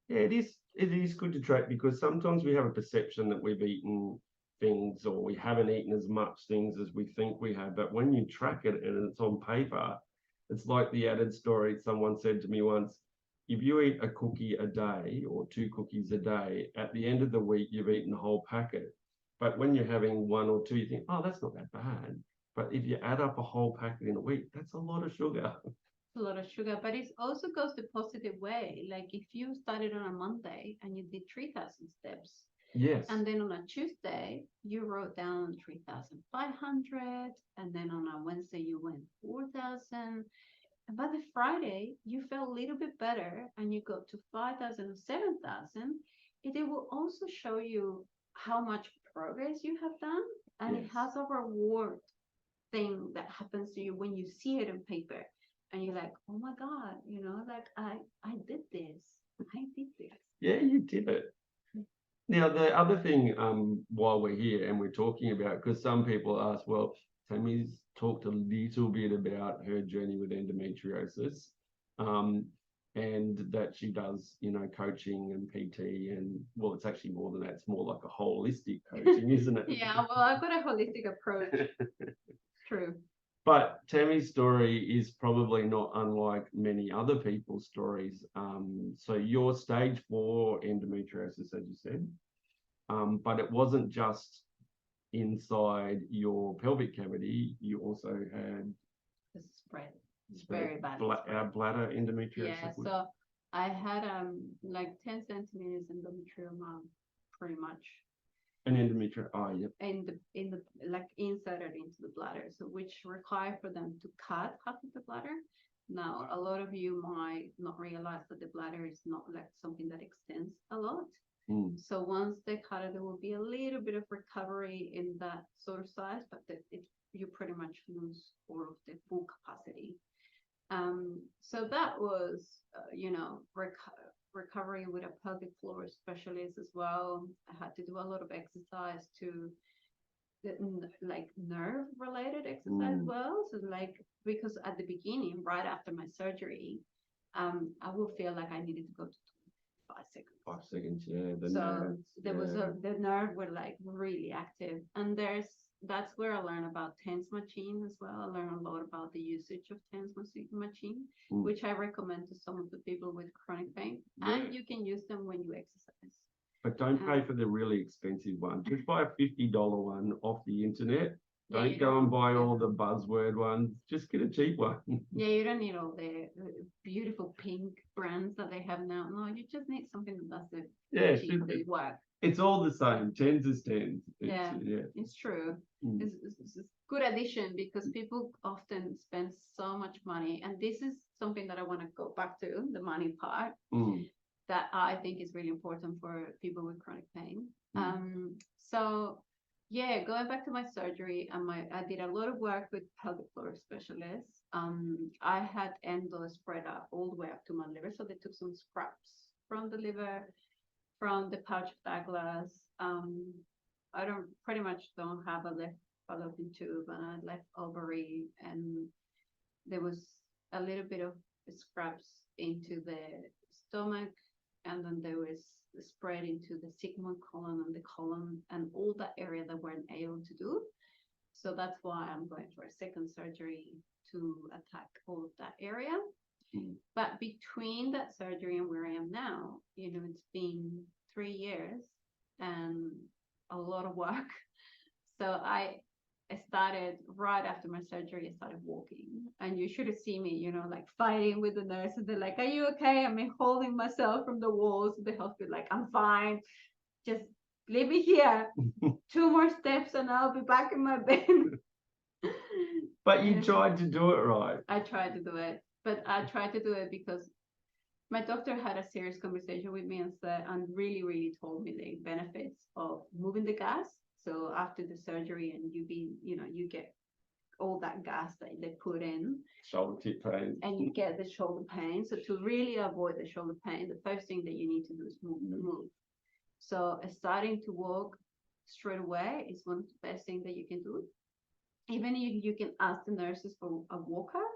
[SPEAKER 1] Yeah, it is good to track, because sometimes we have a perception that we've eaten things, or we haven't eaten as much things as we think we have. But when you track it and it's on paper, it's like the added story. Someone said to me once, if you eat a cookie a day or 2 cookies a day, at the end of the week, you've eaten a whole packet. But when you're having 1 or 2, you think, oh, that's not that bad. But if you add up a whole packet in a week, that's a lot of sugar.
[SPEAKER 2] A lot of sugar, but it also goes the positive way. Like, if you started on a Monday and you did 3,000 steps,
[SPEAKER 1] yes,
[SPEAKER 2] and then on a Tuesday you wrote down 3,500, and then on a Wednesday you went 4,000, and by the Friday you felt a little bit better and you got to 5,000 or 7,000, it will also show you how much progress you have done, and it has a reward thing that happens to you when you see it on paper. And you're like, oh my God, like I did this. I did this.
[SPEAKER 1] Yeah, you did it. Now, the other thing, while we're here and we're talking about, because some people ask, well, Tammy's talked a little bit about her journey with endometriosis, and that she does, coaching and PT, and, well, it's actually more than that. It's more like a holistic coaching, isn't it?
[SPEAKER 2] Yeah, well, I've got a holistic approach. True.
[SPEAKER 1] But Tammy's story is probably not unlike many other people's stories. So you're stage 4 endometriosis, as you said, but it wasn't just inside your pelvic cavity. You also had
[SPEAKER 2] the spread. Very bad.
[SPEAKER 1] Bladder endometriosis.
[SPEAKER 2] Yeah, so I had like 10 centimeters endometrioma, pretty much.
[SPEAKER 1] An endometrium. Oh, yep.
[SPEAKER 2] In the like inserted into the bladder, so which require for them to cut half of the bladder. Now, a lot of you might not realize that the bladder is not like something that extends a lot. So once they cut it, there will be a little bit of recovery in that sort of size, but you pretty much lose all of the full capacity. So that was, recovery with a pelvic floor specialist as well. I had to do a lot of exercise to like nerve related exercise as well. So like, because at the beginning, right after my surgery, I will feel like I needed to go to 5 seconds.
[SPEAKER 1] 5 seconds, yeah.
[SPEAKER 2] So there was the nerve were like really active, and that's where I learned about TENS machine as well. I learned a lot about the usage of TENS machine, which I recommend to some of the people with chronic pain, and you can use them when you exercise.
[SPEAKER 1] But don't pay for the really expensive one. Just buy a $50 one off the internet. Don't go and buy all the buzzword ones. Just get a cheap one.
[SPEAKER 2] Yeah, you don't need all the beautiful pink brands that they have now. No, you just need something that does the cheaply work.
[SPEAKER 1] It's all the same. Tens is tens.
[SPEAKER 2] It's true. It's a good addition because people often spend so much money, and this is something that I want to go back to, the money part, that I think is really important for people with chronic pain. So yeah, going back to my surgery, I did a lot of work with pelvic floor specialists. I had endo spread out all the way up to my liver, so they took some scraps from the liver, from the pouch of Douglas. I pretty much don't have a left fallopian tube and a left ovary, and there was a little bit of scraps into the stomach, and then there was spread into the sigmoid colon and the colon and all that area that weren't able to do. So that's why I'm going for a second surgery to attack all of that area. But between that surgery and where I am now, it's been 3 years and a lot of work. So I started right after my surgery. I started walking, and you should have seen me, like fighting with the nurses. They're like, "Are you okay?" I'm holding myself from the walls of the hospital, like, "I'm fine. Just leave me here. 2 more steps, and I'll be back in my bed."
[SPEAKER 1] But you tried to do it right.
[SPEAKER 2] I tried to do it, but I tried to do it because my doctor had a serious conversation with me and really, really told me the benefits of moving the gas. So after the surgery and you get all that gas that they put in.
[SPEAKER 1] Shoulder tip pain.
[SPEAKER 2] And you get the shoulder pain. So to really avoid the shoulder pain, the first thing that you need to do is move. So starting to walk straight away is one of the best things that you can do. Even if you can ask the nurses for a walker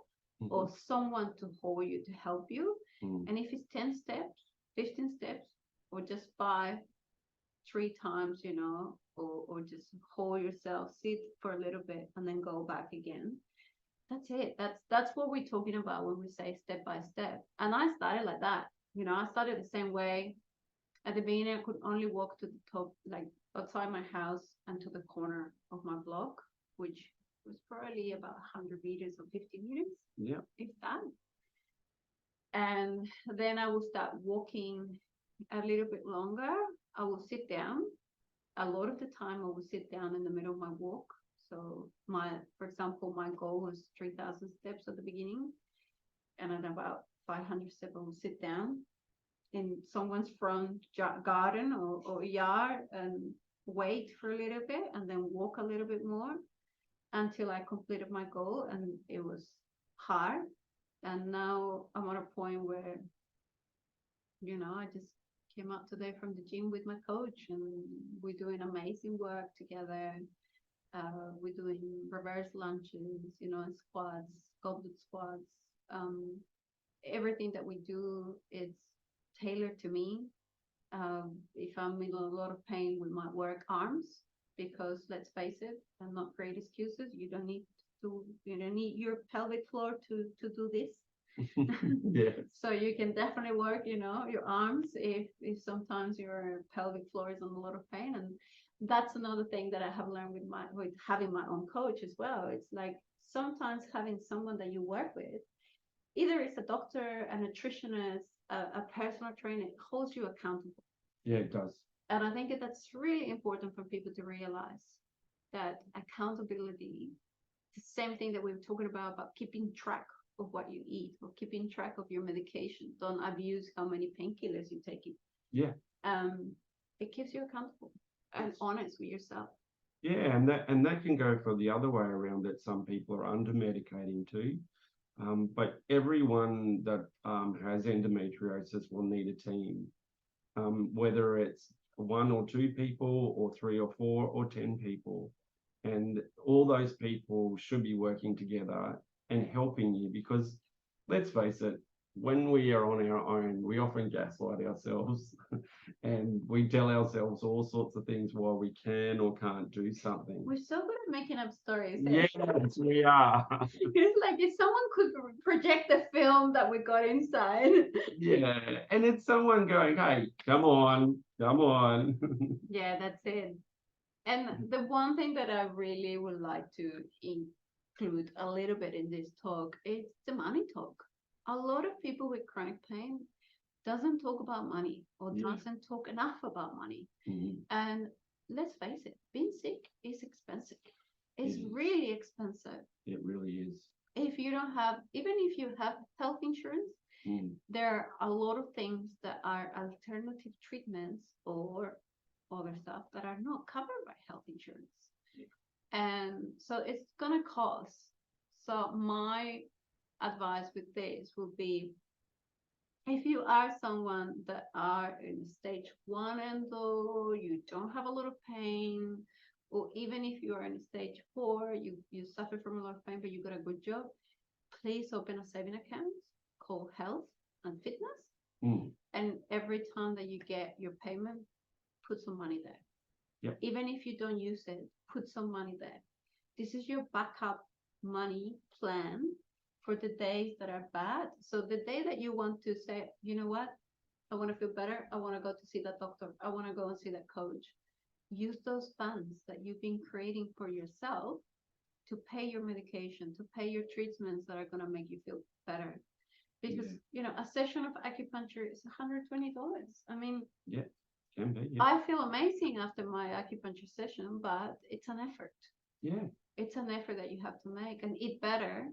[SPEAKER 2] or someone to hold you to help you. And if it's 10 steps, 15 steps, or just 5, 3 times, or just hold yourself, sit for a little bit, and then go back again. That's it. That's what we're talking about when we say step by step. And I started like that. I started the same way. At the beginning, I could only walk to the top, like outside my house and to the corner of my block, which was probably about 100 meters or 50 meters.
[SPEAKER 1] Yeah.
[SPEAKER 2] If that. And then I will start walking a little bit longer. I will sit down. A lot of the time I will sit down in the middle of my walk. So for example, my goal was 3,000 steps at the beginning. And at about 500 steps, I will sit down in someone's front garden or yard and wait for a little bit and then walk a little bit more until I completed my goal. And it was hard. And now I'm at a point where, I just came out today from the gym with my coach, and we're doing amazing work together. We're doing reverse lunges, squats, goblet squats. Everything that we do is tailored to me. If I'm in a lot of pain, we might work arms because, let's face it, and not create excuses. You don't need your pelvic floor to do this.
[SPEAKER 1] Yeah.
[SPEAKER 2] So you can definitely work, your arms if sometimes your pelvic floor is in a lot of pain. And that's another thing that I have learned with having my own coach as well. It's like sometimes having someone that you work with, either it's a doctor, a nutritionist, a personal trainer, it holds you accountable.
[SPEAKER 1] Yeah, it does.
[SPEAKER 2] And I think that's really important for people to realize that accountability, the same thing that we were talking about keeping track of what you eat or keeping track of your medication. Don't abuse how many painkillers you take.
[SPEAKER 1] Yeah.
[SPEAKER 2] It keeps you accountable and honest with yourself.
[SPEAKER 1] Yeah, and that can go for the other way around, that some people are under medicating too. But everyone that has endometriosis will need a team, whether it's 1 or 2 people or 3 or 4 or 10 people. And all those people should be working together and helping you, because let's face it, when we are on our own, we often gaslight ourselves and we tell ourselves all sorts of things why we can or can't do something.
[SPEAKER 2] We're so good at making up stories.
[SPEAKER 1] Yes, we are.
[SPEAKER 2] It's like if someone could project the film that we got inside.
[SPEAKER 1] Yeah, and it's someone going, "Hey, come on."
[SPEAKER 2] Yeah, that's it. And the one thing that I really would like to include a little bit in this talk is the money talk. A lot of people with chronic pain doesn't talk about money or doesn't talk enough about money. And let's face it, being sick is expensive. It's really expensive.
[SPEAKER 1] It really is.
[SPEAKER 2] If you don't have, even if you have health insurance, there are a lot of things that are alternative treatments or other stuff that are not covered by health insurance. And so it's going to cost. So my advice with this would be, if you are someone that are in stage 1 endo, you don't have a lot of pain, or even if you are in stage 4, you suffer from a lot of pain, but you got a good job, please open a saving account called Health and Fitness. And every time that you get your payment, put some money there.
[SPEAKER 1] Yep.
[SPEAKER 2] Even if you don't use it, put some money there. This is your backup money plan for the days that are bad. So the day that you want to say, you know what, I want to feel better, I want to go to see that doctor, I want to go and see that coach, use those funds that you've been creating for yourself to pay your medication, to pay your treatments that are going to make you feel better. Because, a session of acupuncture is $120. I mean,
[SPEAKER 1] can be,
[SPEAKER 2] I feel amazing after my acupuncture session, but it's an effort. It's an effort that you have to make, and eat better.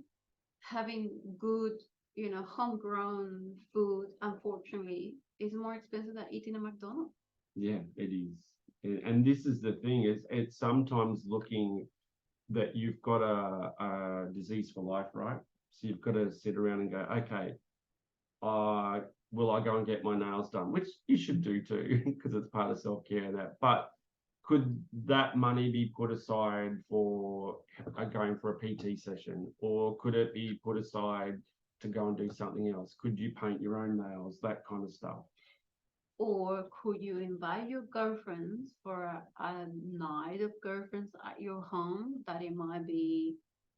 [SPEAKER 2] Having good, homegrown food, unfortunately, is more expensive than eating a McDonald's.
[SPEAKER 1] Yeah, it is. And this is the thing, it's sometimes looking that you've got a disease for life, right? So you've got to sit around and go, okay, will I go and get my nails done? Which you should do too, because it's part of self-care and that. But could that money be put aside for going for a PT session? Or could it be put aside to go and do something else? Could you paint your own nails? That kind of stuff.
[SPEAKER 2] Or could you invite your girlfriends for a night of girlfriends at your home, that it might be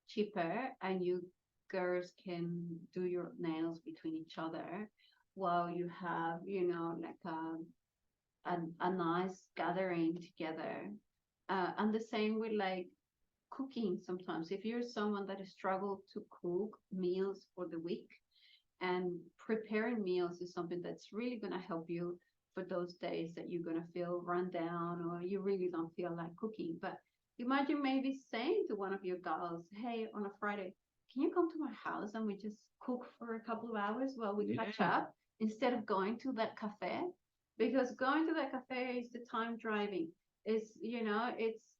[SPEAKER 2] cheaper, and you girls can do your nails between each other while you have, like a nice gathering together. And the same with like cooking sometimes. If you're someone that has struggled to cook meals for the week, and preparing meals is something that's really going to help you for those days that you're going to feel run down or you really don't feel like cooking. But imagine maybe saying to one of your girls, hey, on a Friday, can you come to my house and we just cook for a couple of hours while we catch up, instead of going to that cafe? Because going to that cafe is the time driving. It's,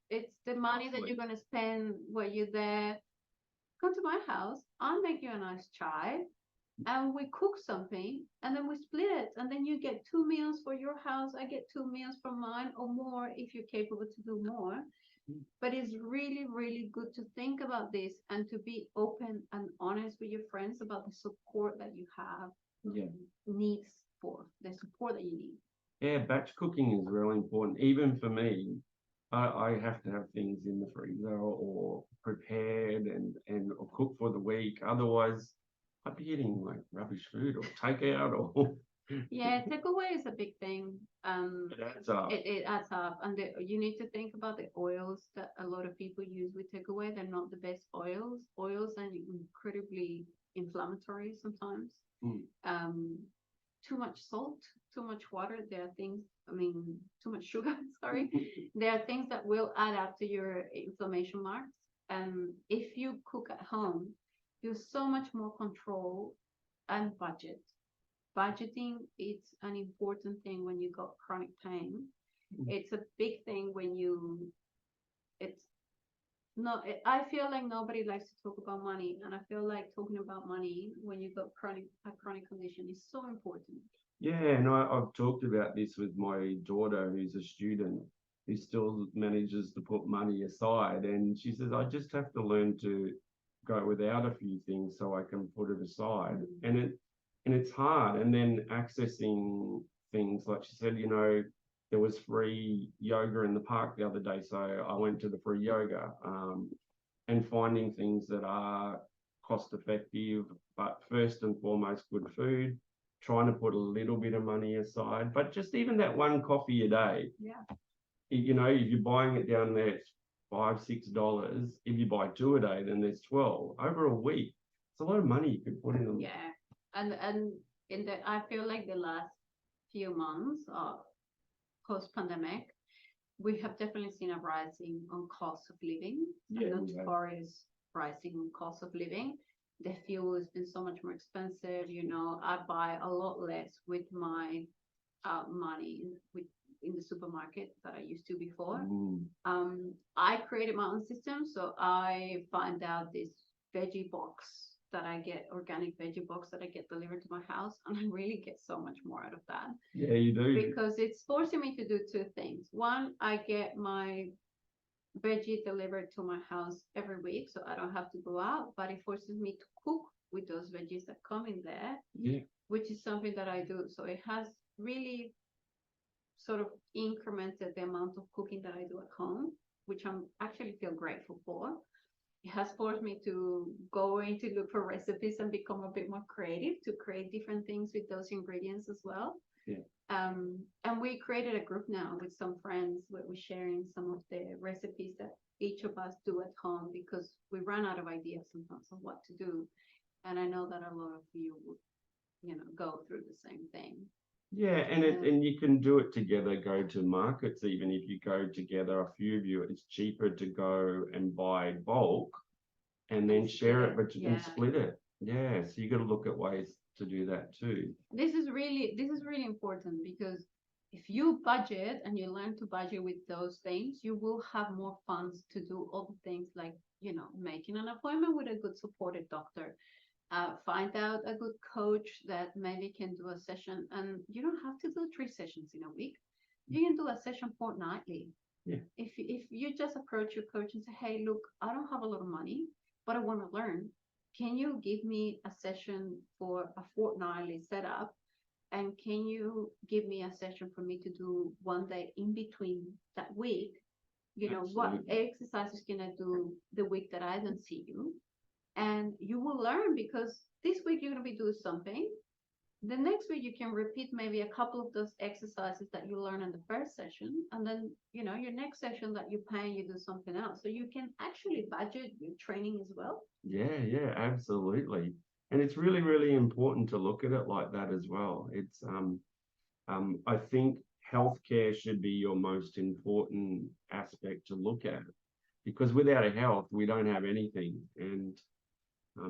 [SPEAKER 2] it's the money that you're going to spend while you're there. Come to my house, I'll make you a nice chai, and we cook something, and then we split it, and then you get 2 meals for your house, I get 2 meals from mine, or more if you're capable to do more. But it's really, really good to think about this and to be open and honest with your friends about the support that you have needs for, the support that you need.
[SPEAKER 1] Yeah, batch cooking is really important. Even for me, I have to have things in the freezer or prepared and or cook for the week. Otherwise, I'd be eating like rubbish food or takeout or.
[SPEAKER 2] Yeah, takeaway is a big thing.
[SPEAKER 1] It adds up.
[SPEAKER 2] It adds up, and you need to think about the oils that a lot of people use with takeaway. They're not the best oils. Oils are incredibly inflammatory sometimes. Too much salt, too much water. There are things. Too much sugar. Sorry. There are things that will add up to your inflammation marks. And if you cook at home, you have so much more control and budget. Budgeting is an important thing when you got chronic pain. It's a big thing when I feel like nobody likes to talk about money, and I feel like talking about money when you got a chronic condition is so important.
[SPEAKER 1] Yeah, and I've talked about this with my daughter, who's a student, who still manages to put money aside, and she says, I just have to learn to go without a few things so I can put it aside. And it's hard. And then accessing things, like she said, there was free yoga in the park the other day, so I went to the free yoga, and finding things that are cost effective, but first and foremost, good food, trying to put a little bit of money aside, but just even that one coffee a day. You know, if you're buying it down there, it's $5, $6. If you buy 2 a day, then there's 12 over a week. It's a lot of money you could put in them.
[SPEAKER 2] Yeah, and I feel like the last few months of post-pandemic, we have definitely seen a rising on cost of living,
[SPEAKER 1] Yeah,
[SPEAKER 2] a notorious rising on cost of living. The fuel has been so much more expensive. You know, I buy a lot less with my money in the supermarket that I used to before. I created my own system, so I find out this veggie box that I get, organic veggie box that I get delivered to my house, and I really get so much more out of that.
[SPEAKER 1] Yeah, you do.
[SPEAKER 2] Because it's forcing me to do two things. One, I get my veggie delivered to my house every week, so I don't have to go out, but it forces me to cook with those veggies that come in there, which is something that I do. So it has really sort of incremented the amount of cooking that I do at home, which I'm actually feel grateful for. It has forced me to go in to look for recipes and become a bit more creative to create different things with those ingredients as well.
[SPEAKER 1] Yeah.
[SPEAKER 2] And we created a group now with some friends where we're sharing some of the recipes that each of us do at home, because we run out of ideas sometimes of what to do. And I know that a lot of you would, you know, go through the same thing.
[SPEAKER 1] Yeah, and you can do it together, go to markets. Even if you go together, a few of you, it's cheaper to go and buy bulk and then share it, but you can split it. Yeah, so you got to look at ways to do that too.
[SPEAKER 2] This is really important, because if you budget and you learn to budget with those things, you will have more funds to do all the things like, you know, making an appointment with a good supported doctor, find out a good coach that maybe can do a session, and you don't have to do 3 sessions in a week. You can do a session fortnightly.
[SPEAKER 1] Yeah.
[SPEAKER 2] If you just approach your coach and say, hey, look, I don't have a lot of money, but I want to learn. Can you give me a session for a fortnightly setup? And can you give me a session for me to do one day in between that week? You know, what exercises can I do the week that I don't see you? And you will learn, because this week you're going to be doing something. The next week you can repeat maybe a couple of those exercises that you learn in the first session, and then, you know, your next session that you pay, you do something else. So you can actually budget your training as well.
[SPEAKER 1] Yeah, absolutely. And it's really, really important to look at it like that as well. It's I think healthcare should be your most important aspect to look at, because without a health, we don't have anything. And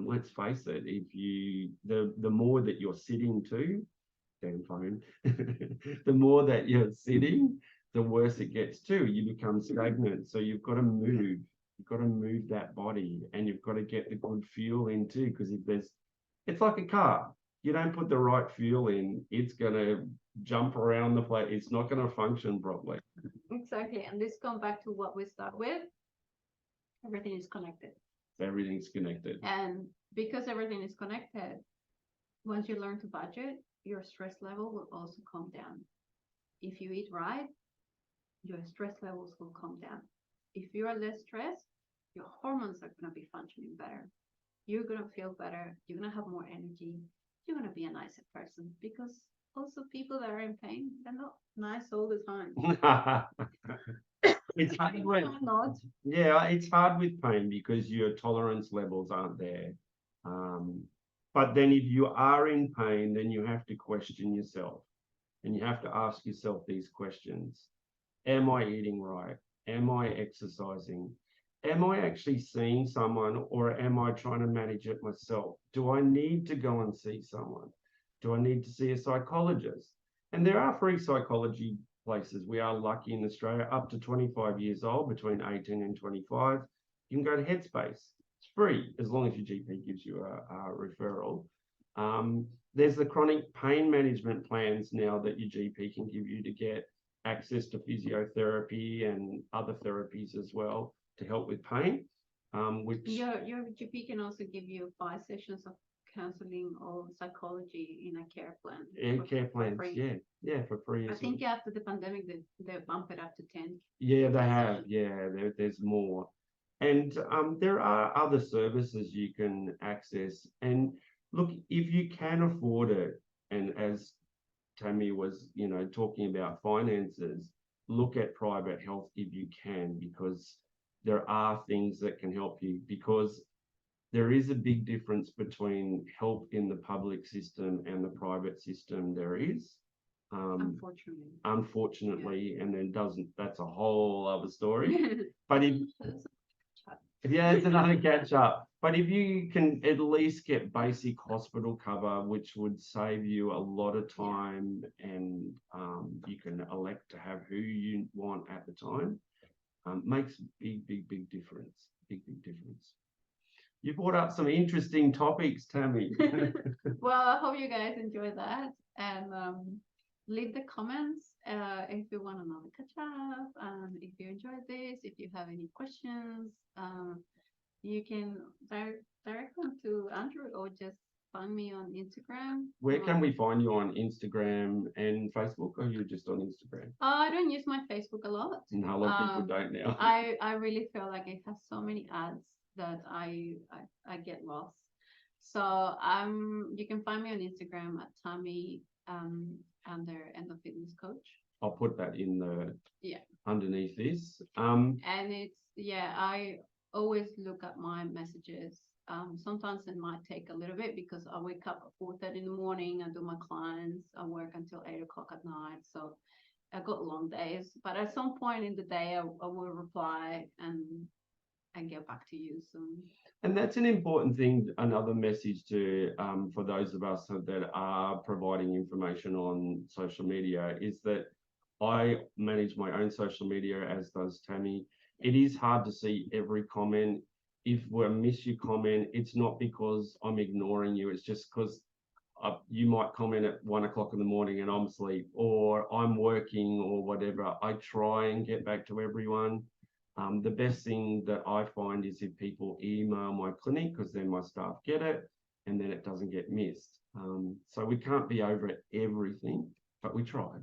[SPEAKER 1] let's face it, if you the more that you're sitting too, damn phone, the more that you're sitting, the worse it gets too. You become stagnant. So you've got to move. You've got to move that body, and you've got to get the good fuel in too. Because it's like a car. You don't put the right fuel in, it's gonna jump around the place. It's not going to function properly.
[SPEAKER 2] Exactly, and this comes back to what we start with. Everything is connected.
[SPEAKER 1] Everything's connected.
[SPEAKER 2] And because everything is connected, once you learn to budget, your stress level will also come down. If you eat right, your stress levels will come down. If you are less stressed, your hormones are going to be functioning better. You're going to feel better. You're going to have more energy. You're going to be a nicer person, because also people that are in pain, they're not nice all the time.
[SPEAKER 1] It's hard it's hard with pain because your tolerance levels aren't there. But then if you are in pain, then you have to question yourself, and you have to ask yourself these questions. Am I eating right? Am I exercising? Am I actually seeing someone, or am I trying to manage it myself? Do I need to go and see someone? Do I need to see a psychologist? And there are free psychology places. We are lucky in Australia, up to 25 years old, between 18 and 25. You can go to Headspace. It's free as long as your GP gives you a referral. There's the chronic pain management plans now that your GP can give you to get access to physiotherapy and other therapies as well to help with pain. Which
[SPEAKER 2] your GP can also give you 5 sessions of counseling or psychology in a care plan.
[SPEAKER 1] Care plans, yeah, for free.
[SPEAKER 2] I think after the pandemic, they bumped it up to 10.
[SPEAKER 1] Yeah, they have. Yeah, there's more. And there are other services you can access. And look, if you can afford it, and as Tammy was, talking about finances, look at private health if you can, because there are things that can help you, because there is a big difference between help in the public system and the private system. There is. Unfortunately, yeah. And then that's a whole other story. But it's another catch up. But if you can at least get basic hospital cover, which would save you a lot of time, and you can elect to have who you want at the time, makes big difference. Big difference. You brought up some interesting topics, Tammy.
[SPEAKER 2] Well, I hope you guys enjoy that, and leave the comments if you want another catch up, and if you enjoyed this, if you have any questions, you can direct them to Andrew, or just find me on Instagram.
[SPEAKER 1] Where can we find you on Instagram and Facebook, or are you just on Instagram?
[SPEAKER 2] I don't use my Facebook a lot.
[SPEAKER 1] No, a lot of people don't now.
[SPEAKER 2] I really feel like it has so many ads that I get lost. So you can find me on Instagram at Tammy Endo Fitness Coach.
[SPEAKER 1] I'll put that in the underneath this.
[SPEAKER 2] And I always look at my messages. Sometimes it might take a little bit because I wake up at 4:30 in the morning. I do my clients. I work until 8 o'clock at night. So I got long days. But at some point in the day, I will reply and get back to you soon.
[SPEAKER 1] And that's an important thing. Another message to for those of us that are providing information on social media is that I manage my own social media, as does Tammy. It is hard to see every comment. If we miss your comment, it's not because I'm ignoring you. It's just because you might comment at 1 o'clock in the morning and I'm asleep, or I'm working, or whatever. I try and get back to everyone. The best thing that I find is if people email my clinic, because then my staff get it and then it doesn't get missed. So we can't be over at everything, but we try.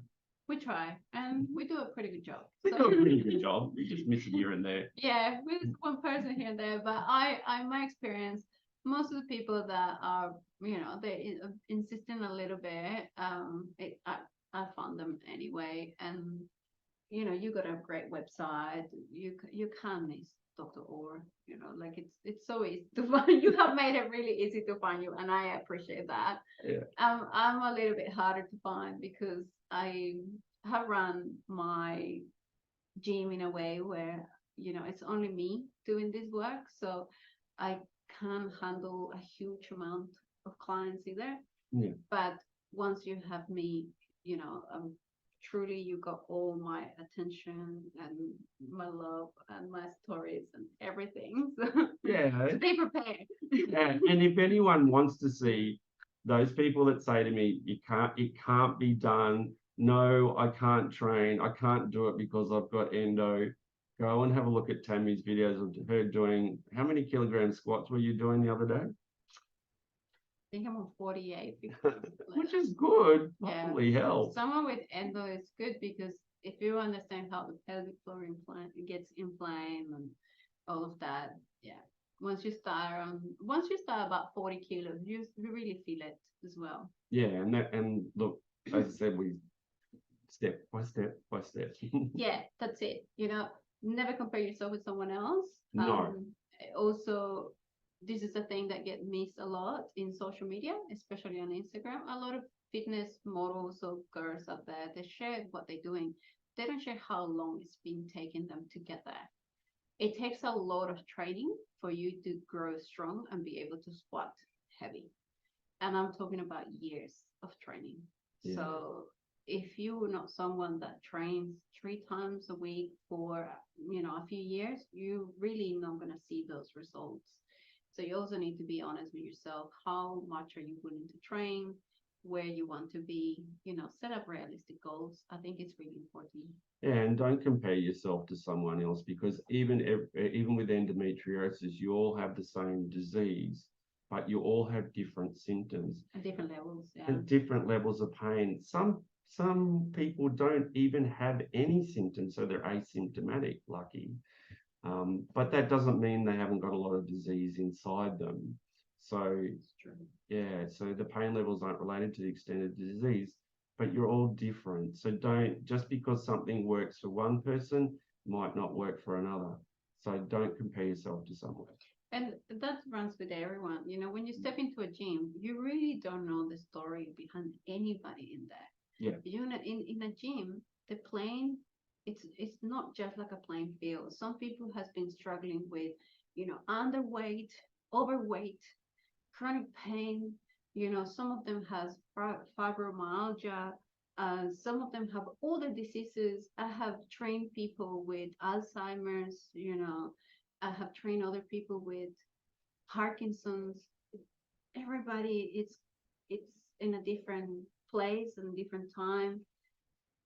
[SPEAKER 2] We try, and we do a pretty good job.
[SPEAKER 1] We do a pretty good job. We just miss it here and there.
[SPEAKER 2] Yeah, with one person here and there. But my experience, most of the people that are, they insisting a little bit, I found them anyway. And you got a great website. You can miss Dr. Orr. It's so easy to find. You have made it really easy to find you, and I appreciate that.
[SPEAKER 1] Yeah.
[SPEAKER 2] I'm a little bit harder to find because I have run my gym in a way where it's only me doing this work, so I can't handle a huge amount of clients either.
[SPEAKER 1] Yeah.
[SPEAKER 2] But once you have me, truly you got all my attention and my love and my stories and everything. So stay prepared.
[SPEAKER 1] Yeah. And if anyone wants to see those people that say to me, it can't be done. No, I can't train. I can't do it because I've got endo. Go and have a look at Tammy's videos of her doing, how many kilogram squats were you doing the other day?
[SPEAKER 2] I think I'm on 48.
[SPEAKER 1] Which is good.
[SPEAKER 2] Yeah.
[SPEAKER 1] Holy hell.
[SPEAKER 2] Someone with endo is good because if you understand how the pelvic floor gets inflamed and all of that, once you start about 40 kilos, you really feel it as well.
[SPEAKER 1] Yeah, and look, as I said, we step by step by step.
[SPEAKER 2] Yeah, that's it. Never compare yourself with someone else.
[SPEAKER 1] No.
[SPEAKER 2] Also, this is a thing that gets missed a lot in social media, especially on Instagram. A lot of fitness models or girls out there, they share what they're doing. They don't share how long it's been taking them to get there. It takes a lot of training for you to grow strong and be able to squat heavy. And I'm talking about years of training. Yeah. So if you're not someone that trains 3 times a week for a few years, you're really not going to see those results. So you also need to be honest with yourself. How much are you willing to train? Where you want to be? Set up realistic goals. I think it's really important.
[SPEAKER 1] Yeah, and don't compare yourself to someone else, because even with endometriosis, you all have the same disease, but you all have different symptoms
[SPEAKER 2] and different levels. Yeah.
[SPEAKER 1] And different levels of pain. Some people don't even have any symptoms, so they're asymptomatic. Lucky. But that doesn't mean they haven't got a lot of disease inside them. So, so the pain levels aren't related to the extent of the disease. but you're all different. So don't, just because something works for one person, might not work for another. So don't compare yourself to someone.
[SPEAKER 2] And that runs with everyone. You know, when you step into a gym, you really don't know the story behind anybody in there.
[SPEAKER 1] Yeah.
[SPEAKER 2] You know, in a gym, the plane, it's not just like a playing field. Some people has been struggling with, you know, underweight, overweight, chronic pain. You know, some of them has fibromyalgia. Some of them have other diseases. I have trained people with Alzheimer's. You know, I have trained other people with Parkinson's. Everybody, it's in a different place and different time.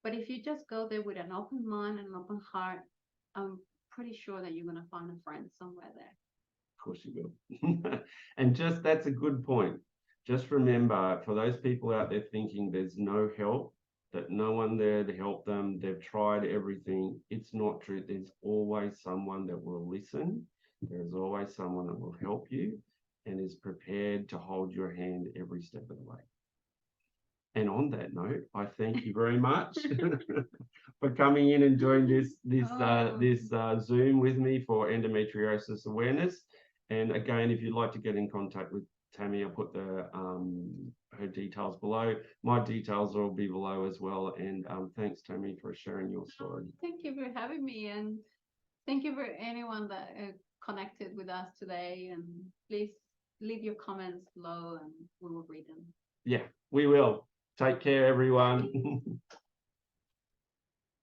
[SPEAKER 2] But if you just go there with an open mind and an open heart, I'm pretty sure that you're gonna find a friend somewhere there.
[SPEAKER 1] Of course you will. And just that's a good point. Just remember, for those people out there thinking there's no help, that no one there to help them, they've tried everything. It's not true. There's always someone that will listen. There's always someone that will help you and is prepared to hold your hand every step of the way. And on that note, I thank you very much for coming in and joining this Zoom with me for endometriosis awareness. And again, if you'd like to get in contact with Tammy, I'll put her details below. My details will be below as well. And thanks, Tammy, for sharing your story.
[SPEAKER 2] Thank you for having me, and thank you for anyone that connected with us today. And please leave your comments below, and we will read them.
[SPEAKER 1] Yeah, we will. Take care, everyone.